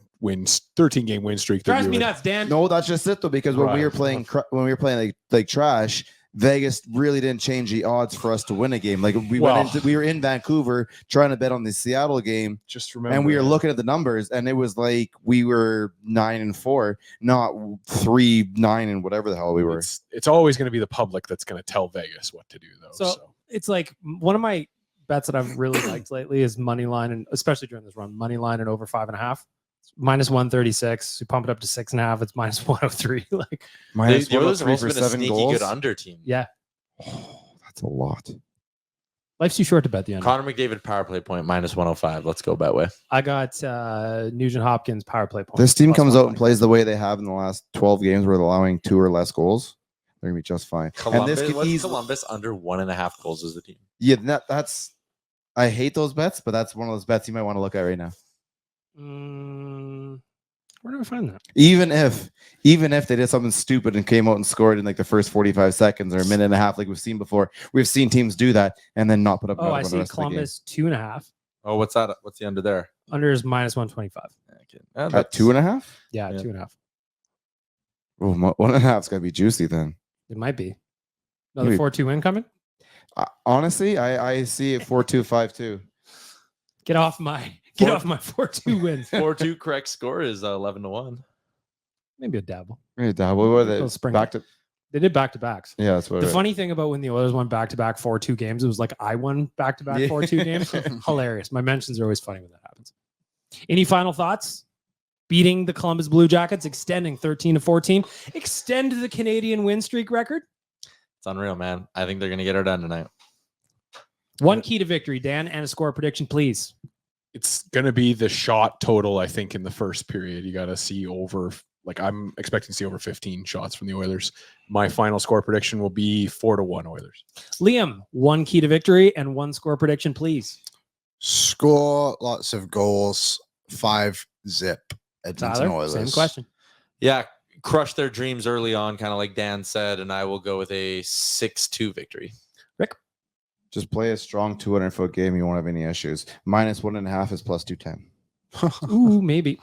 game win streak. that Drives you me would- nuts, Dan. No, that's just it though, because when we Right. were playing like trash, Vegas really didn't change the odds for us to win a game. Like we were in Vancouver trying to bet on the Seattle game, Just remember, and we were looking at the numbers, and it was like we were 9-4, not 3-9 and whatever the hell we were. It's always going to be the public that's going to tell Vegas what to do, though. So it's like one of my bets that I've really liked lately is money line, and especially during this run, money line and over 5.5. Minus 136. We pump it up to 6.5. It's minus 103. Like, Minus The Oilers have 103 also for been a 7 sneaky goals. good under team. yeah, Oh, that's a lot. life's too short to bet the under. Connor McDavid power play point minus 105. Let's go Betway. I got Nugent Hopkins power play point. This team plus comes out and 120. plays the way they have in the last 12 games, where they're allowing 2 or less goals. They're gonna be just fine. Columbus, and this what's could easily, Columbus under 1.5 goals as a team. yeah, that's. I hate those bets, but that's one of those bets you might want to look at right now. Where do I find that? Even if they did something stupid and came out and scored in like the first 45 seconds or a minute and a half, like we've seen before, we've seen teams do that and then not put up. Oh, another I one the see rest of the game. Columbus 2.5. Oh, what's that? What's the under there? Under is minus 125. Okay. At 2.5. Yeah, Yeah. 2.5. Oh, 1.5's got to be juicy then. It might be. Another Maybe. 4-2 win coming. Honestly, I see it 4-2-5-2. Get off my 4-2 wins. 4-2 correct score is 11-1. Maybe a dabble. What were they? Little spring. Back to They did back-to-backs. Yeah, that's what. The funny thing about when the Oilers won back-to-back 4-2 games, it was like I won back-to-back 4-2 games. Hilarious. My mentions are always funny when that happens. Any final thoughts? Beating the Columbus Blue Jackets, extending 13-14, extend the Canadian win streak record. It's unreal, man. I think they're going to get her done tonight. One key to victory, Dan, and a score prediction, please. It's going to be the shot total, I think, in the first period. You got to see over, like I'm expecting to see over 15 shots from the Oilers. My final score prediction will be 4-1 Oilers. Liam, one key to victory and one score prediction, please. Score lots of goals. 5-0 Edmonton Tyler, Oilers. same question. Yeah, crush their dreams early on, kind of like Dan said, and I will go with a 6-2 victory. Rick? Just play a strong 200-foot game. You won't have any issues. -1.5 is plus 210. Ooh, maybe.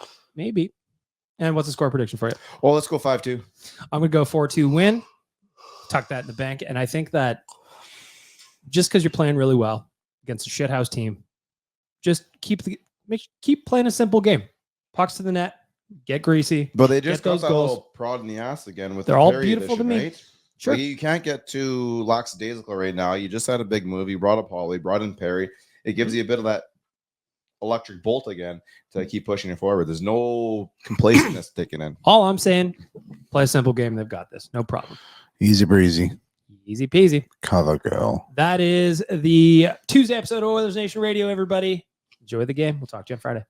And what's the score prediction for you? Well, let's go 5-2. I'm going to go 4-2 win. Tuck that in the bank. And I think that just because you're playing really well against a shithouse team, just keep playing a simple game. Pucks to the net, get greasy. But they just Get got those that goals. little prod in the ass again with They're the all Perry beautiful to edition, me. right? Sure. Like, you can't get too lackadaisical right now. You just had a big move. You brought up Holly, brought in Perry. It gives you a bit of that electric bolt again to keep pushing it forward. There's no complacency taken in. All I'm saying, play a simple game. They've got this. No problem. Easy breezy. Easy peasy. Cover girl. That is the Tuesday episode of Oilers Nation Radio, everybody. Enjoy the game. We'll talk to you on Friday.